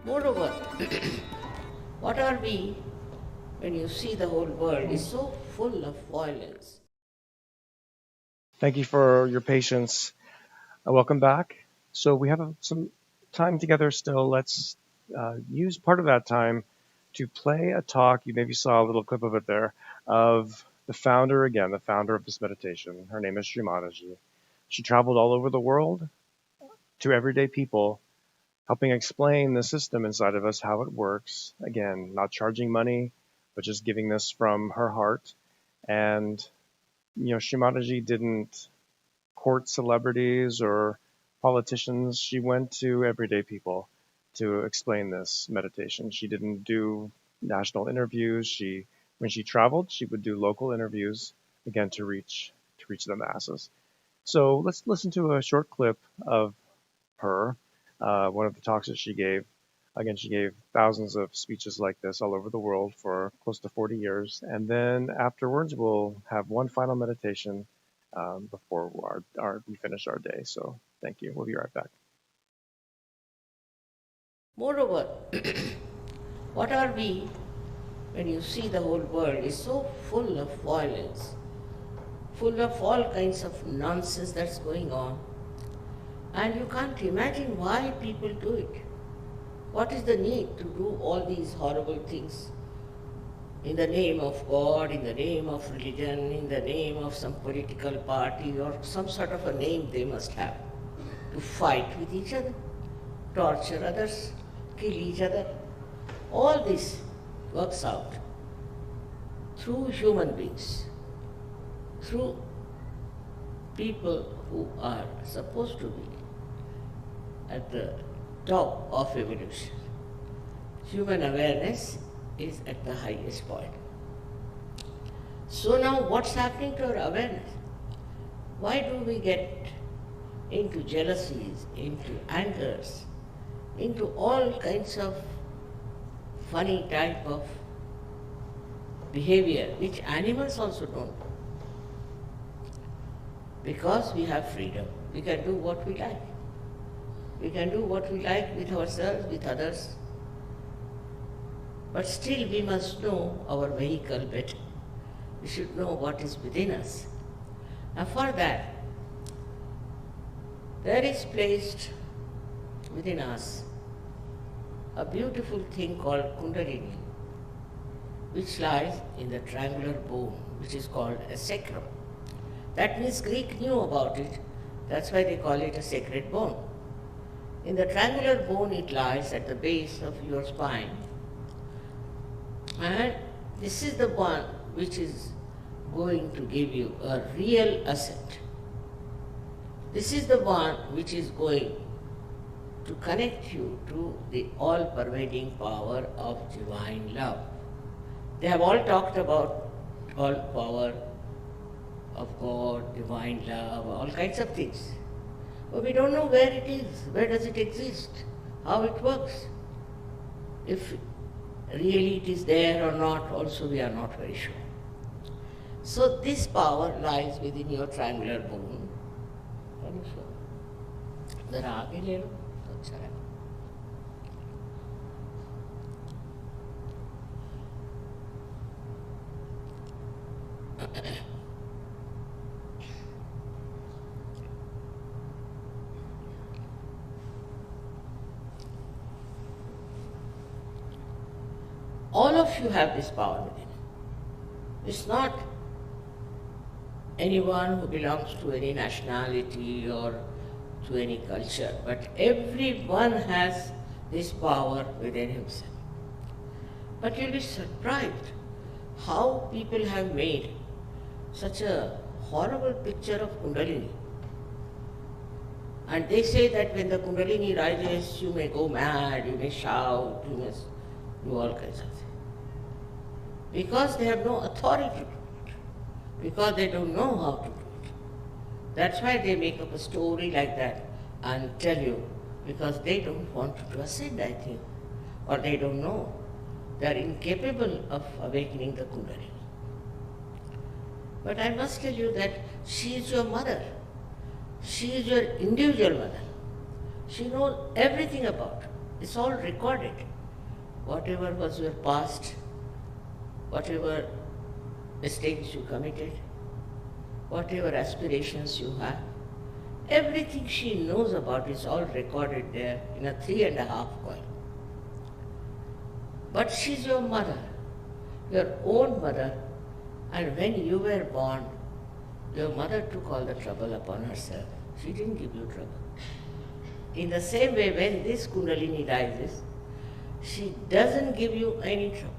Moreover, what are we when you see the whole world is so full of violence? Thank you for your patience. Welcome back. So we have some time together still. Let's use part of that time to play a talk. You maybe saw a little clip of it there, of the founder of this meditation. Her name is Srimataji. She traveled all over the world to everyday people, helping explain the system inside of us, how it works. Again, not charging money, but just giving this from her heart. And, Srimataji didn't court celebrities or politicians. She went to everyday people to explain this meditation. She didn't do national interviews. When she traveled, she would do local interviews again to reach the masses. So let's listen to a short clip of her, one of the talks that she gave. Again, she gave thousands of speeches like this all over the world for close to 40 years. And then afterwards, we'll have one final meditation before we finish our day. So thank you. We'll be right back. Moreover, what are we when you see the whole world is so full of violence, full of all kinds of nonsense that's going on, and you can't imagine why people do it. What is the need to do all these horrible things in the name of God, in the name of religion, in the name of some political party or some sort of a name they must have, to fight with each other, torture others, kill each other? All this works out through human beings, through people who are supposed to be at the top of evolution. Human awareness is at the highest point. So now what's happening to our awareness? Why do we get into jealousies, into angers, into all kinds of funny type of behavior which animals also don't do? Because we have freedom. We can do what we like. We can do what we like with ourselves, with others. But still we must know our vehicle better. We should know what is within us. And for that, there is placed within us a beautiful thing called Kundalini, which lies in the triangular bone, which is called a sacrum. That means Greek knew about it. That's why they call it a sacred bone. In the triangular bone, it lies at the base of your spine. And this is the one which is going to give you a real ascent. This is the one which is going to connect you to the all-pervading power of divine love. They have all talked about all power of God, divine love, all kinds of things. But we don't know where it is, where does it exist, how it works. If really it is there or not, also we are not very sure. So this power lies within your triangular bone. Are you sure? जरा आगे ले लो तो अच्छा है. All of you have this power within. It's not anyone who belongs to any nationality or to any culture, but everyone has this power within himself. But you'll be surprised how people have made such a horrible picture of Kundalini. And they say that when the Kundalini rises, you may go mad, you may shout, you must do all kinds of things. Because they have no authority to do it. Because they don't know how to do it. That's why they make up a story like that and tell you, because they don't want to ascend, I think, or they don't know. They are incapable of awakening the Kundalini. But I must tell you that she is your mother. She is your individual mother. She knows everything about it. It's all recorded. Whatever was your past, whatever mistakes you committed, whatever aspirations you have, everything she knows about is all recorded there in a 3.5 coil. But she's your mother, your own mother, and when you were born, your mother took all the trouble upon herself. She didn't give you trouble. In the same way, when this Kundalini rises, she doesn't give you any trouble.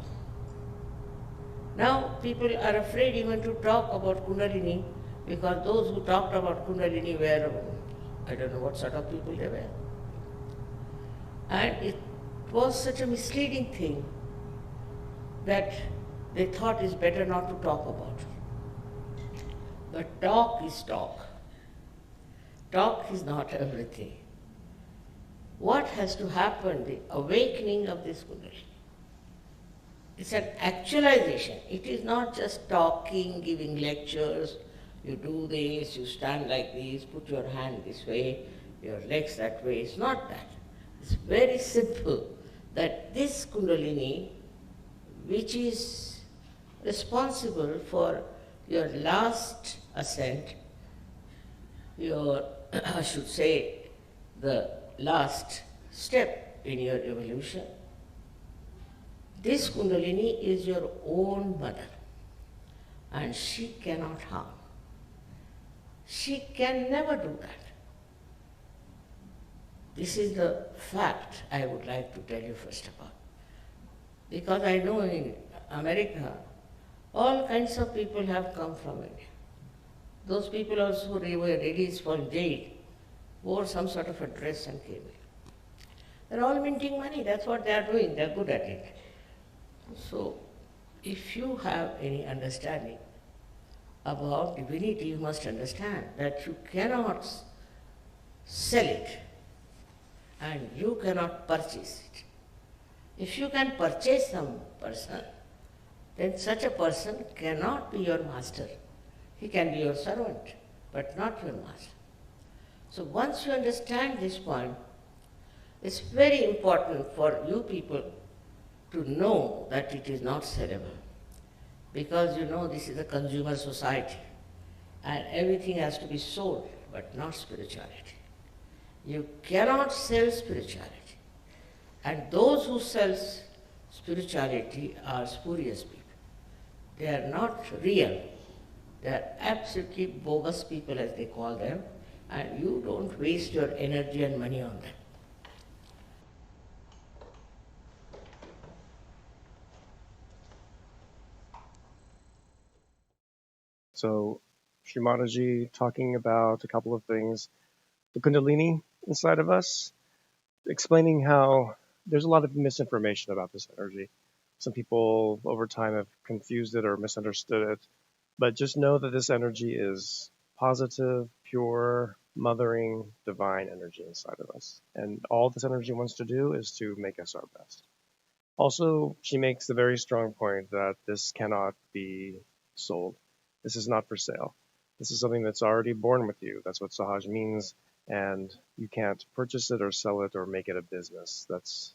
Now people are afraid even to talk about Kundalini because those who talked about Kundalini were, I don't know what sort of people they were. And it was such a misleading thing that they thought is better not to talk about. But talk is talk. Talk is not everything. What has to happen, the awakening of this Kundalini? It's an actualization. It is not just talking, giving lectures. You do this, you stand like this, put your hand this way, your legs that way. It's not that. It's very simple that this Kundalini, which is responsible for your last ascent, your, I should say, the last step in your evolution, this Kundalini is your own mother, and she cannot harm. She can never do that. This is the fact I would like to tell you first about. Because I know in America, all kinds of people have come from India. Those people also who were released from jail wore some sort of a dress and came here. They're all minting money. That's what they are doing. They're good at it. So, if you have any understanding about divinity, you must understand that you cannot sell it and you cannot purchase it. If you can purchase some person, then such a person cannot be your master. He can be your servant, but not your master. So once you understand this point, it's very important for you people to know that it is not sellable. Because you know this is a consumer society and everything has to be sold, but not spirituality. You cannot sell spirituality. And those who sell spirituality are spurious people. They are not real. They are absolutely bogus people, as they call them, and you don't waste your energy and money on them. So, Sri Mataji talking about a couple of things. The Kundalini inside of us, explaining how there's a lot of misinformation about this energy. Some people over time have confused it or misunderstood it. But just know that this energy is positive, pure, mothering, divine energy inside of us. And all this energy wants to do is to make us our best. Also, she makes the very strong point that this cannot be sold. This is not for sale. This is something that's already born with you. That's what Sahaj means. And you can't purchase it or sell it or make it a business. That's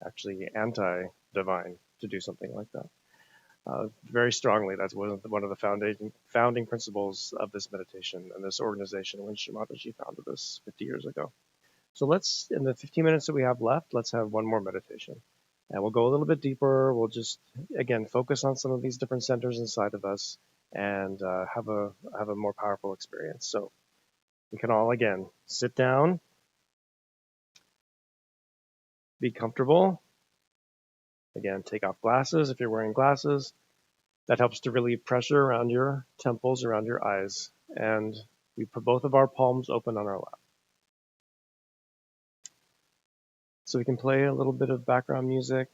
actually anti-divine to do something like that. Very strongly, that's one of the founding principles of this meditation and this organization when Sri Mataji founded this 50 years ago. So let's, in the 15 minutes that we have left, let's have one more meditation. And we'll go a little bit deeper. We'll just, again, focus on some of these different centers inside of us and have a more powerful experience. So we can all, again, sit down, be comfortable. Again, take off glasses if you're wearing glasses. That helps to relieve pressure around your temples, around your eyes. And we put both of our palms open on our lap. So we can play a little bit of background music,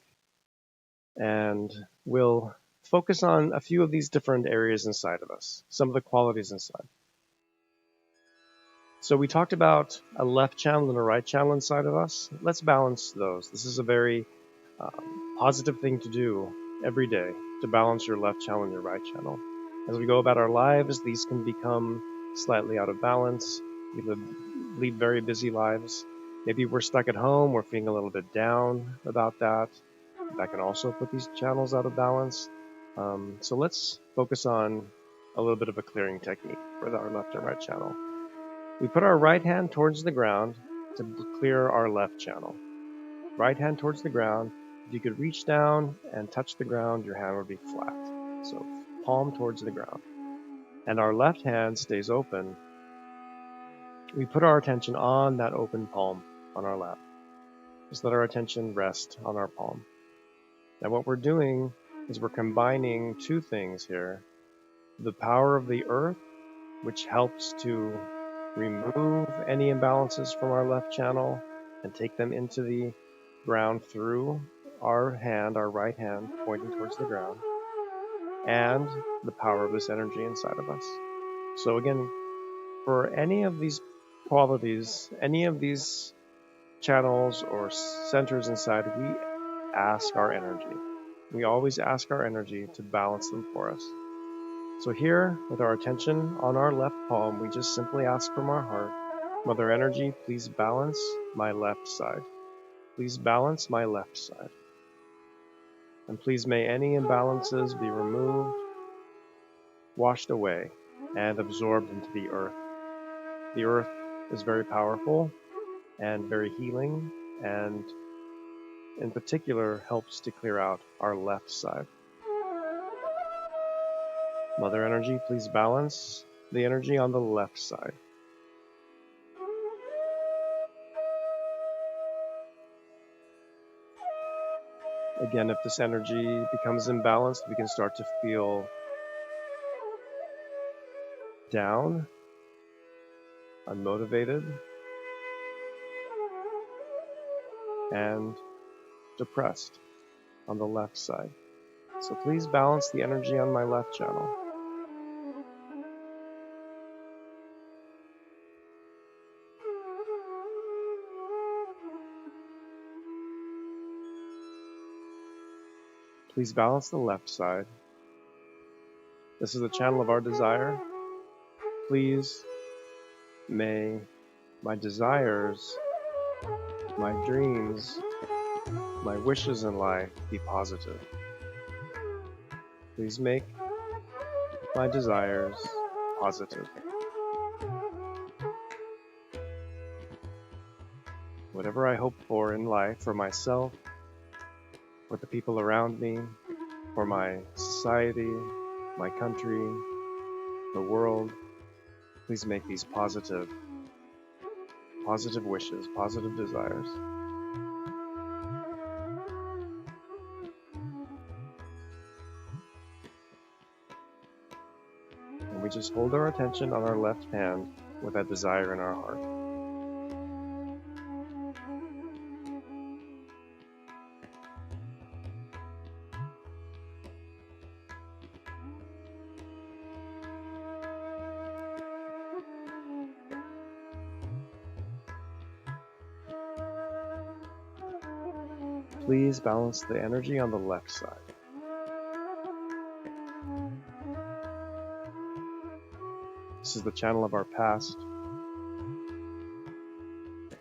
and we'll focus on a few of these different areas inside of us, some of the qualities inside. So we talked about a left channel and a right channel inside of us. Let's balance those. This is a very positive thing to do every day, to balance your left channel and your right channel. As we go about our lives, these can become slightly out of balance. We lead very busy lives. Maybe we're stuck at home, we're feeling a little bit down about that. That can also put these channels out of balance. So let's focus on a little bit of a clearing technique for our left and right channel. We put our right hand towards the ground to clear our left channel. Right hand towards the ground. If you could reach down and touch the ground, your hand would be flat. So palm towards the ground. And our left hand stays open. We put our attention on that open palm on our lap. Just let our attention rest on our palm. Now what we're doing is we're combining two things here. The power of the earth, which helps to remove any imbalances from our left channel and take them into the ground through our right hand, pointing towards the ground, and the power of this energy inside of us. So again, for any of these qualities, any of these channels or centers inside, we ask our energy. We always ask our energy to balance them for us. So here, with our attention on our left palm, we just simply ask from our heart, Mother Energy, please balance my left side. Please balance my left side. And please may any imbalances be removed, washed away, and absorbed into the earth. The earth is very powerful and very healing, and in particular helps to clear out our left side. Mother Energy, please balance the energy on the left side. Again, if this energy becomes imbalanced, we can start to feel down, unmotivated, and depressed on the left side. So please balance the energy on my left channel. Please balance the left side. This is the channel of our desire. Please may my desires, my dreams, my wishes in life be positive. Please make my desires positive. Whatever I hope for in life, for myself, for the people around me, for my society, my country, the world, please make these positive wishes, positive desires. And we just hold our attention on our left hand with that desire in our heart. Please balance the energy on the left side. This is the channel of our past.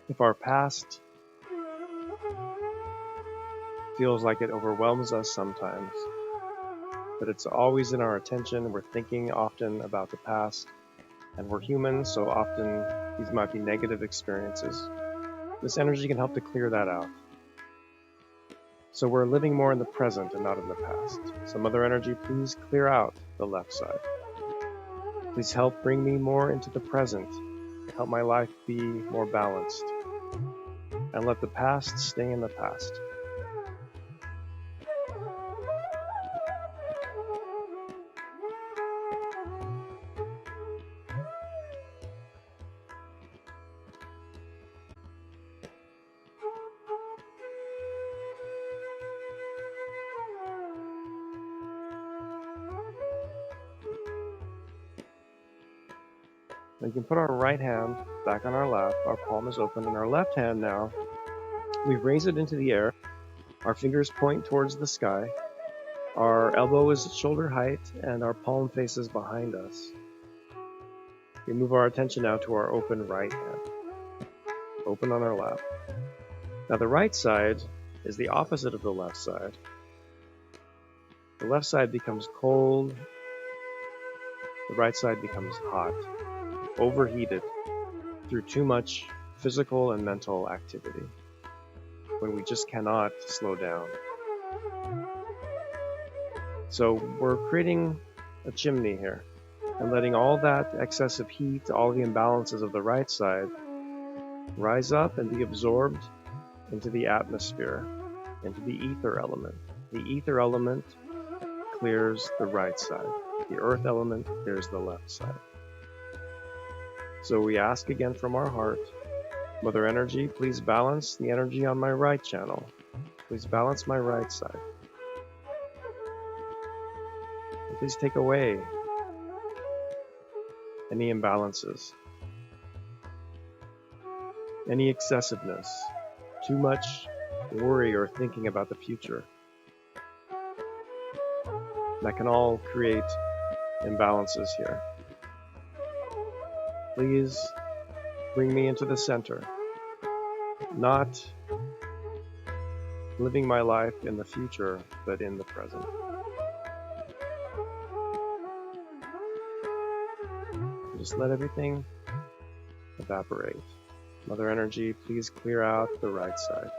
If our past feels like it overwhelms us sometimes, but it's always in our attention, we're thinking often about the past, and we're human, so often these might be negative experiences. This energy can help to clear that out. So we're living more in the present and not in the past. So Mother Energy, please clear out the left side. Please help bring me more into the present. Help my life be more balanced. And let the past stay in the past. Now you can put our right hand back on our lap, our palm is open, and our left hand now, we raise it into the air, our fingers point towards the sky, our elbow is shoulder height, and our palm faces behind us. We move our attention now to our open right hand, open on our lap. Now the right side is the opposite of the left side. The left side becomes cold, the right side becomes hot, overheated through too much physical and mental activity, when we just cannot slow down. So we're creating a chimney here and letting all that excessive heat, all the imbalances of the right side rise up and be absorbed into the atmosphere, into the ether element. The ether element clears the right side. The earth element clears the left side. So we ask again from our heart, Mother Energy, please balance the energy on my right channel. please balance my right side. And please take away any imbalances, any excessiveness, too much worry or thinking about the future. That can all create imbalances here. Please bring me into the center, not living my life in the future, but in the present. Just let everything evaporate. Mother Energy, please clear out the right side.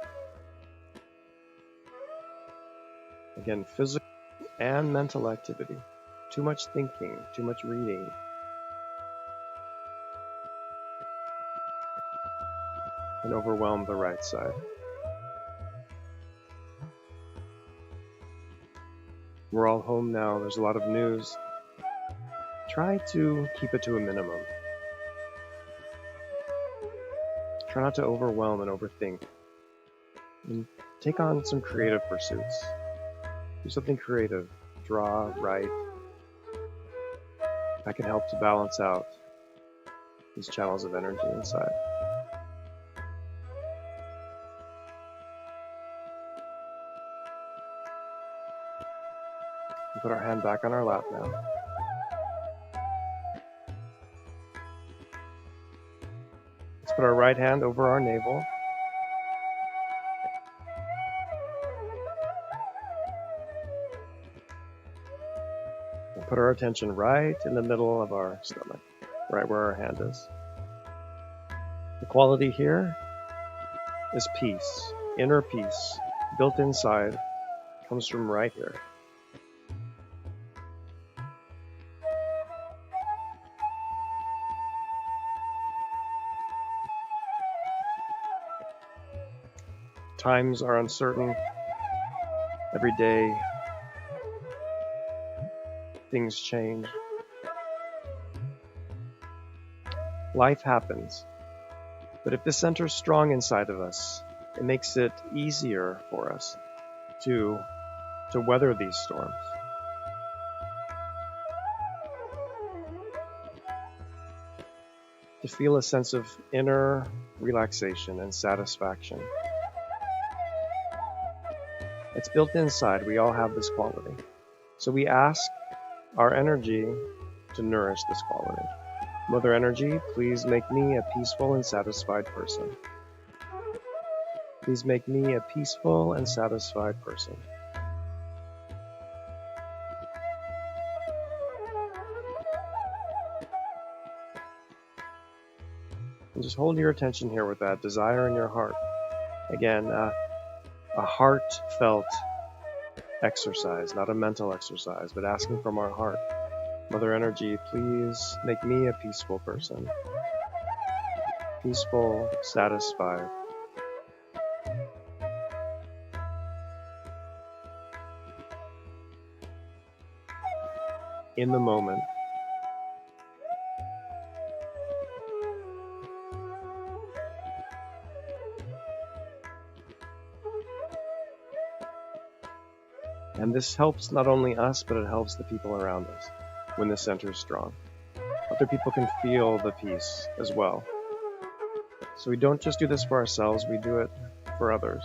Again, physical and mental activity. Too much thinking, too much reading. Can overwhelm the right side. We're all home now. There's a lot of news. Try to keep it to a minimum. Try not to overwhelm and overthink. And take on some creative pursuits. Do something creative. Draw, write. That can help to balance out these channels of energy inside. We put our hand back on our lap now. Let's put our right hand over our navel. And put our attention right in the middle of our stomach, right where our hand is. The quality here is peace, inner peace, built inside, comes from right here. Times are uncertain. Every day, things change. Life happens. But if the center is strong inside of us, it makes it easier for us to weather these storms. To feel a sense of inner relaxation and satisfaction. It's built inside. We all have this quality. So we ask our energy to nourish this quality. Mother Energy, please make me a peaceful and satisfied person. Please make me a peaceful and satisfied person. And just hold your attention here with that desire in your heart. Again, a heartfelt exercise, not a mental exercise, but asking from our heart. Mother Energy, please make me a peaceful person. Peaceful, satisfied. In the moment. And this helps not only us, but it helps the people around us when the center is strong. Other people can feel the peace as well. So we don't just do this for ourselves, we do it for others.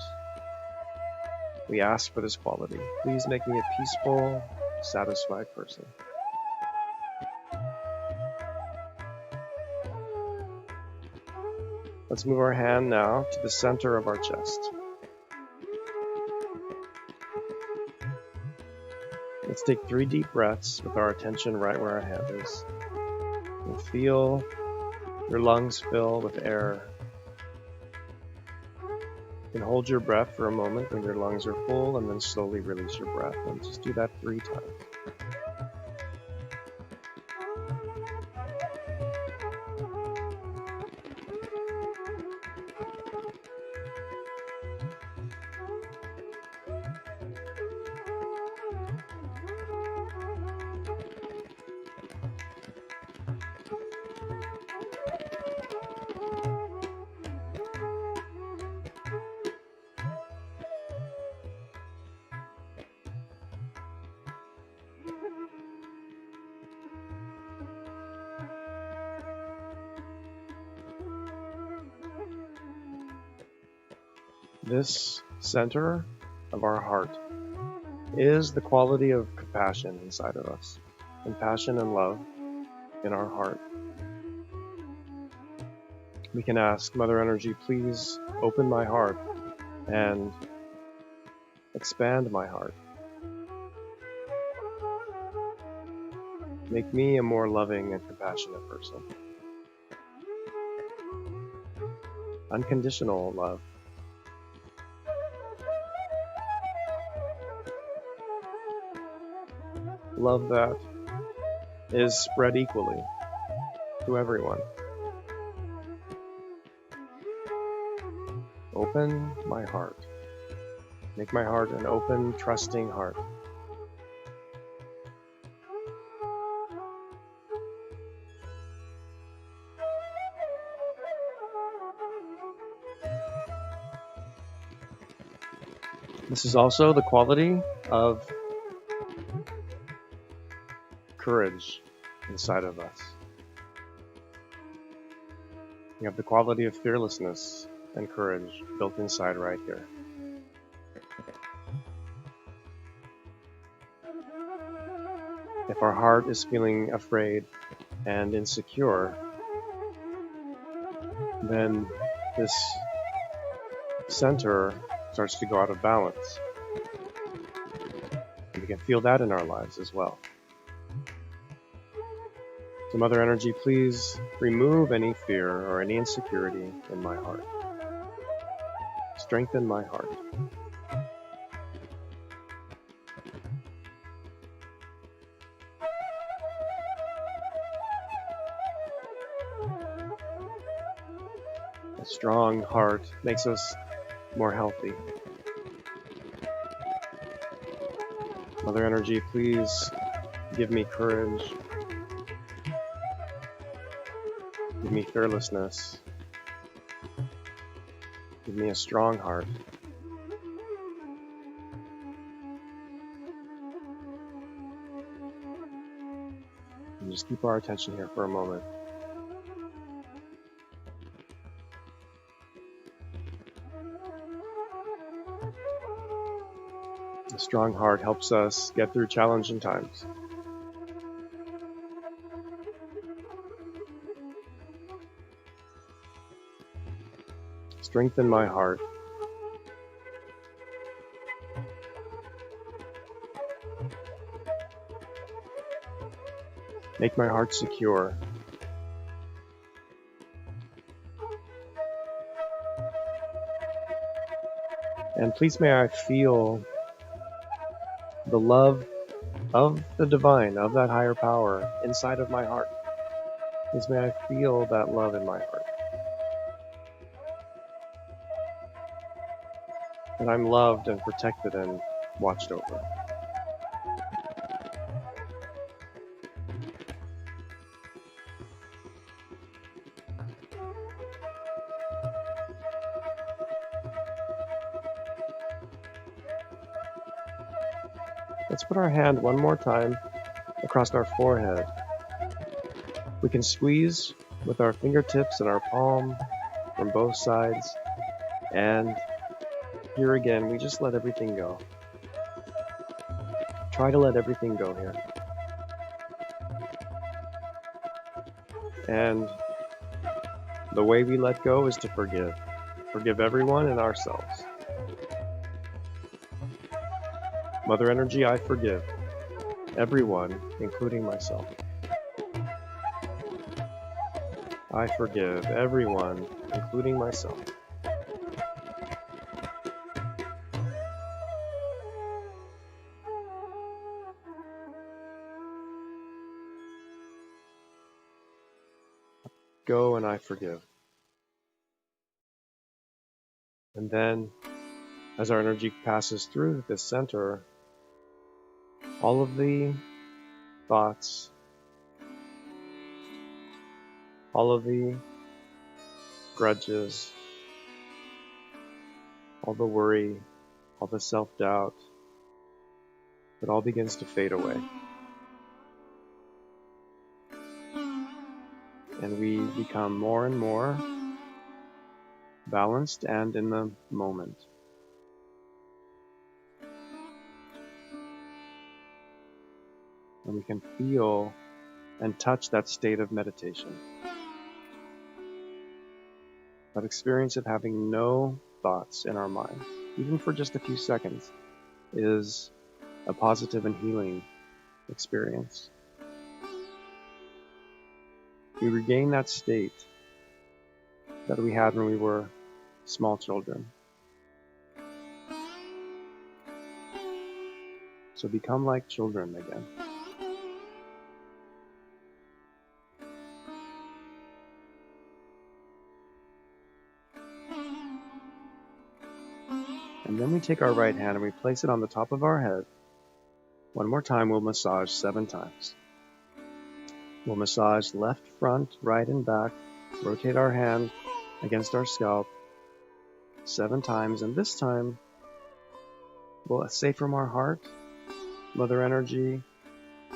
We ask for this quality. Please make me a peaceful, satisfied person. Let's move our hand now to the center of our chest. Let's take 3 deep breaths with our attention right where our hand is. And feel your lungs fill with air. You can hold your breath for a moment when your lungs are full and then slowly release your breath. And just do that 3 times. This center of our heart is the quality of compassion inside of us, compassion and love in our heart. We can ask Mother Energy, please open my heart and expand my heart. Make me a more loving and compassionate person. Unconditional love. Love that is spread equally to everyone. Open my heart. Make my heart an open, trusting heart. This is also the quality of courage inside of us. We have the quality of fearlessness and courage built inside right here. If our heart is feeling afraid and insecure, then this center starts to go out of balance. And we can feel that in our lives as well. So Mother Energy, please remove any fear or any insecurity in my heart. Strengthen my heart. A strong heart makes us more healthy. Mother Energy, please give me courage. Give me fearlessness. Give me a strong heart. And just keep our attention here for a moment. A strong heart helps us get through challenging times. Strengthen my heart. Make my heart secure. And please may I feel the love of the divine, of that higher power inside of my heart. Please may I feel that love in my heart. That I'm loved and protected and watched over. Let's put our hand one more time across our forehead. We can squeeze with our fingertips and our palm from both sides, and here again, we just let everything go. Try to let everything go here. And the way we let go is to forgive. Forgive everyone and ourselves. Mother Energy, I forgive everyone, including myself. I forgive everyone, including myself. Go and I forgive. And then, as our energy passes through this center, all of the thoughts, all of the grudges, all the worry, all the self-doubt, it all begins to fade away. And we become more and more balanced and in the moment. and we can feel and touch that state of meditation. That experience of having no thoughts in our mind, even for just a few seconds, is a positive and healing experience. We regain that state that we had when we were small children. So become like children again. And then we take our right hand and we place it on the top of our head. One more time, we'll massage 7 times. We'll massage left, front, right, and back. Rotate our hand against our scalp 7 times. And this time, we'll say from our heart, Mother Energy,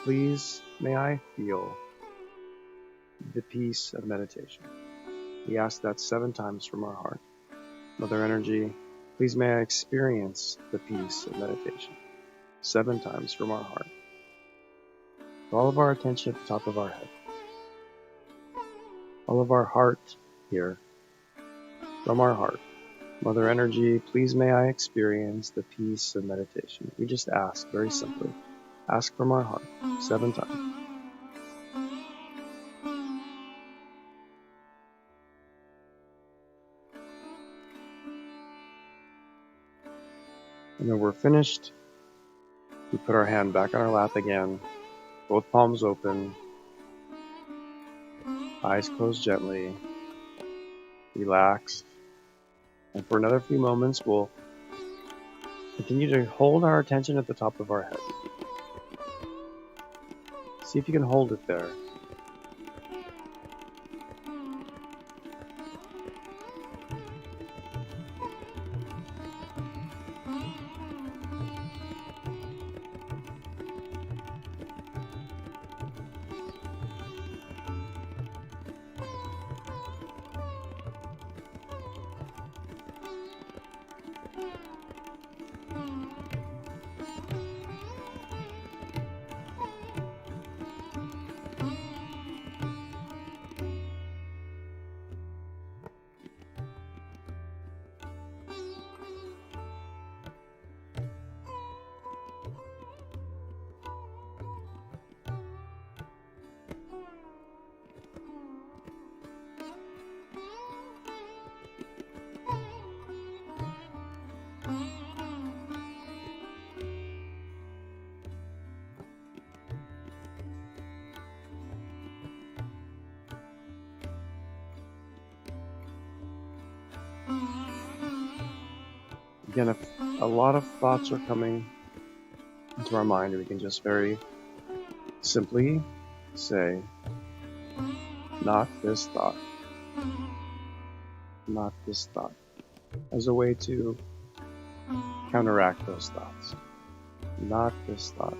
please may I feel the peace of meditation. We ask that 7 times from our heart. Mother Energy, please may I experience the peace of meditation. 7 times from our heart. All of our attention at the top of our head. All of our heart here. From our heart. Mother Energy, please may I experience the peace of meditation. We just ask very simply. Ask from our heart 7 times. And when we're finished, we put our hand back on our lap again, both palms open, eyes closed gently, relaxed. And for another few moments, we'll continue to hold our attention at the top of our head. See if you can hold it there. Again, if a lot of thoughts are coming into our mind, we can just very simply say, not this thought, not this thought, as a way to counteract those thoughts. Not this thought.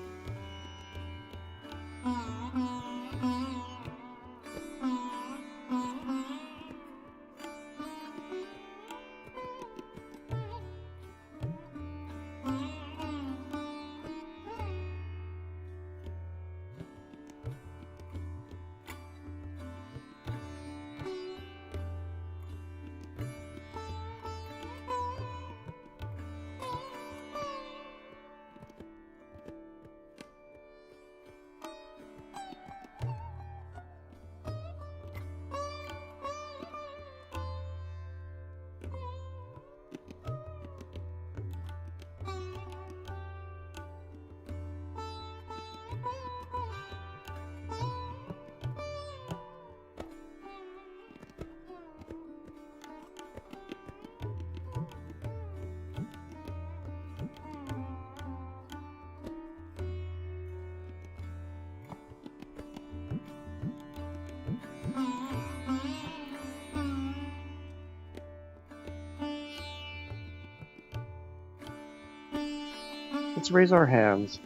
Let's raise our hands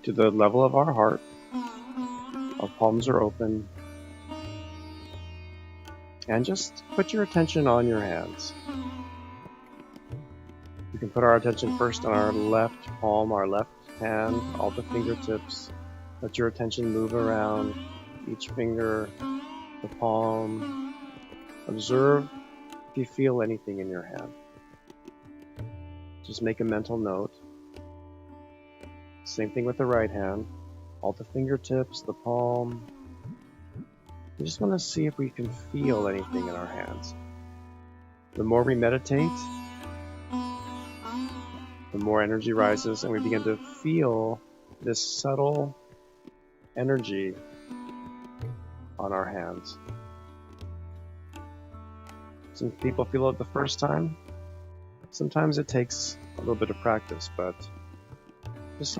to the level of our heart. Our palms are open. And just put your attention on your hands. You can put our attention first on our left palm, our left hand, all the fingertips. Let your attention move around each finger, the palm. Observe if you feel anything in your hand. Just make a mental note. Same thing with the right hand. All the fingertips, the palm. We just want to see if we can feel anything in our hands. The more we meditate, the more energy rises, and we begin to feel this subtle energy on our hands. Some people feel it the first time. Sometimes it takes a little bit of practice, but just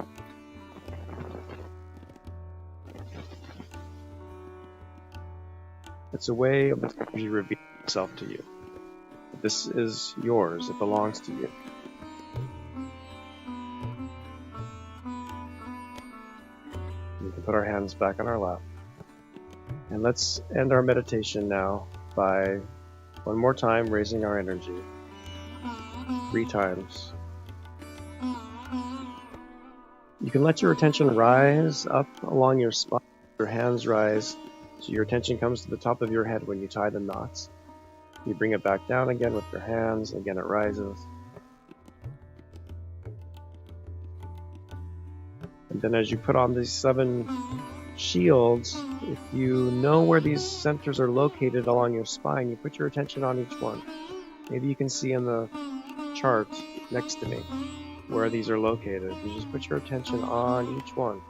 it's a way of energy revealing itself to you. This is yours. It belongs to you. We can put our hands back on our lap. And let's end our meditation now by one more time raising our energy. 3 times. You can let your attention rise up along your spine. Your hands rise so your attention comes to the top of your head when you tie the knots. You bring it back down again with your hands. Again, it rises. And then as you put on these 7 shields, if you know where these centers are located along your spine, you put your attention on each one. Maybe you can see in the chart next to me where these are located. You just put your attention on each one.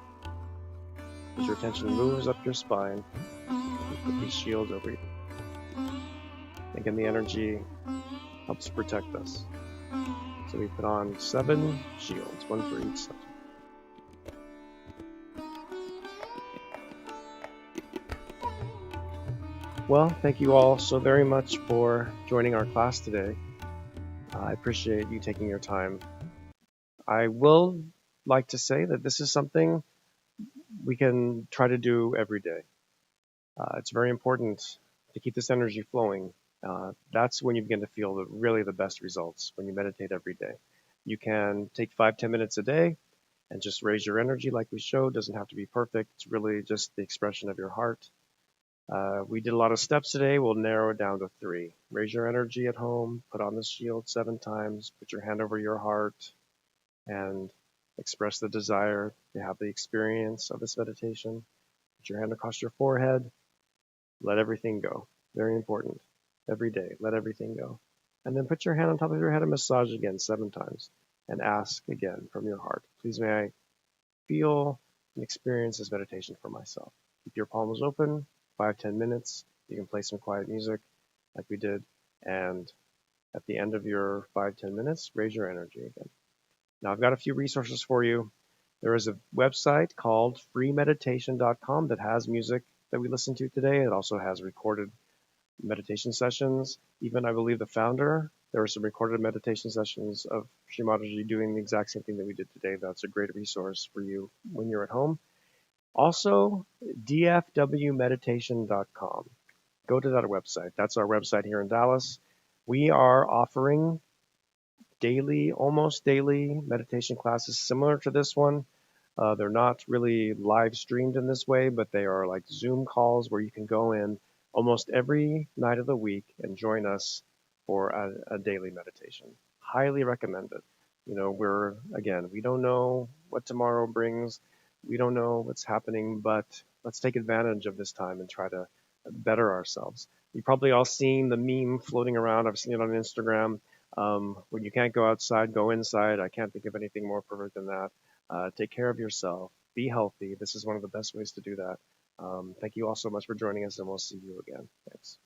As your attention moves up your spine, you put these shields over you. Again, the energy helps protect us. So we put on 7 shields, 1 for each center. Well, thank you all so very much for joining our class today. I appreciate you taking your time. I will like to say that this is something we can try to do every day. It's very important to keep this energy flowing. That's when you begin to feel really the best results, when you meditate every day. You can take 5-10 minutes a day and just raise your energy like we showed. It doesn't have to be perfect. It's really just the expression of your heart. We did a lot of steps today. We'll narrow it down to 3. Raise your energy at home, put on the shield 7 times, put your hand over your heart, and express the desire to have the experience of this meditation. Put your hand across your forehead. Let everything go. Very important. Every day, let everything go. And then put your hand on top of your head and massage again 7 times. And ask again from your heart, please may I feel and experience this meditation for myself. Keep your palms open, 5-10 minutes. You can play some quiet music like we did. And at the end of your 5-10 minutes, raise your energy again. Now I've got a few resources for you. There is a website called freemeditation.com that has music that we listened to today. It also has recorded meditation sessions. Even I believe the founder, there were some recorded meditation sessions of Sri Mataji doing the exact same thing that we did today. That's a great resource for you when you're at home. Also, DFWmeditation.com. Go to that website. That's our website here in Dallas. We are offering daily, almost daily meditation classes similar to this one. They're not really live streamed in this way, but they are like Zoom calls where you can go in almost every night of the week and join us for a daily meditation. Highly recommend it. You know, we don't know what tomorrow brings. We don't know what's happening, but let's take advantage of this time and try to better ourselves. You've probably all seen the meme floating around. I've seen it on Instagram. When you can't go outside, go inside. I can't think of anything more perfect than that. Take care of yourself. Be healthy. This is one of the best ways to do that. Thank you all so much for joining us, and we'll see you again. Thanks.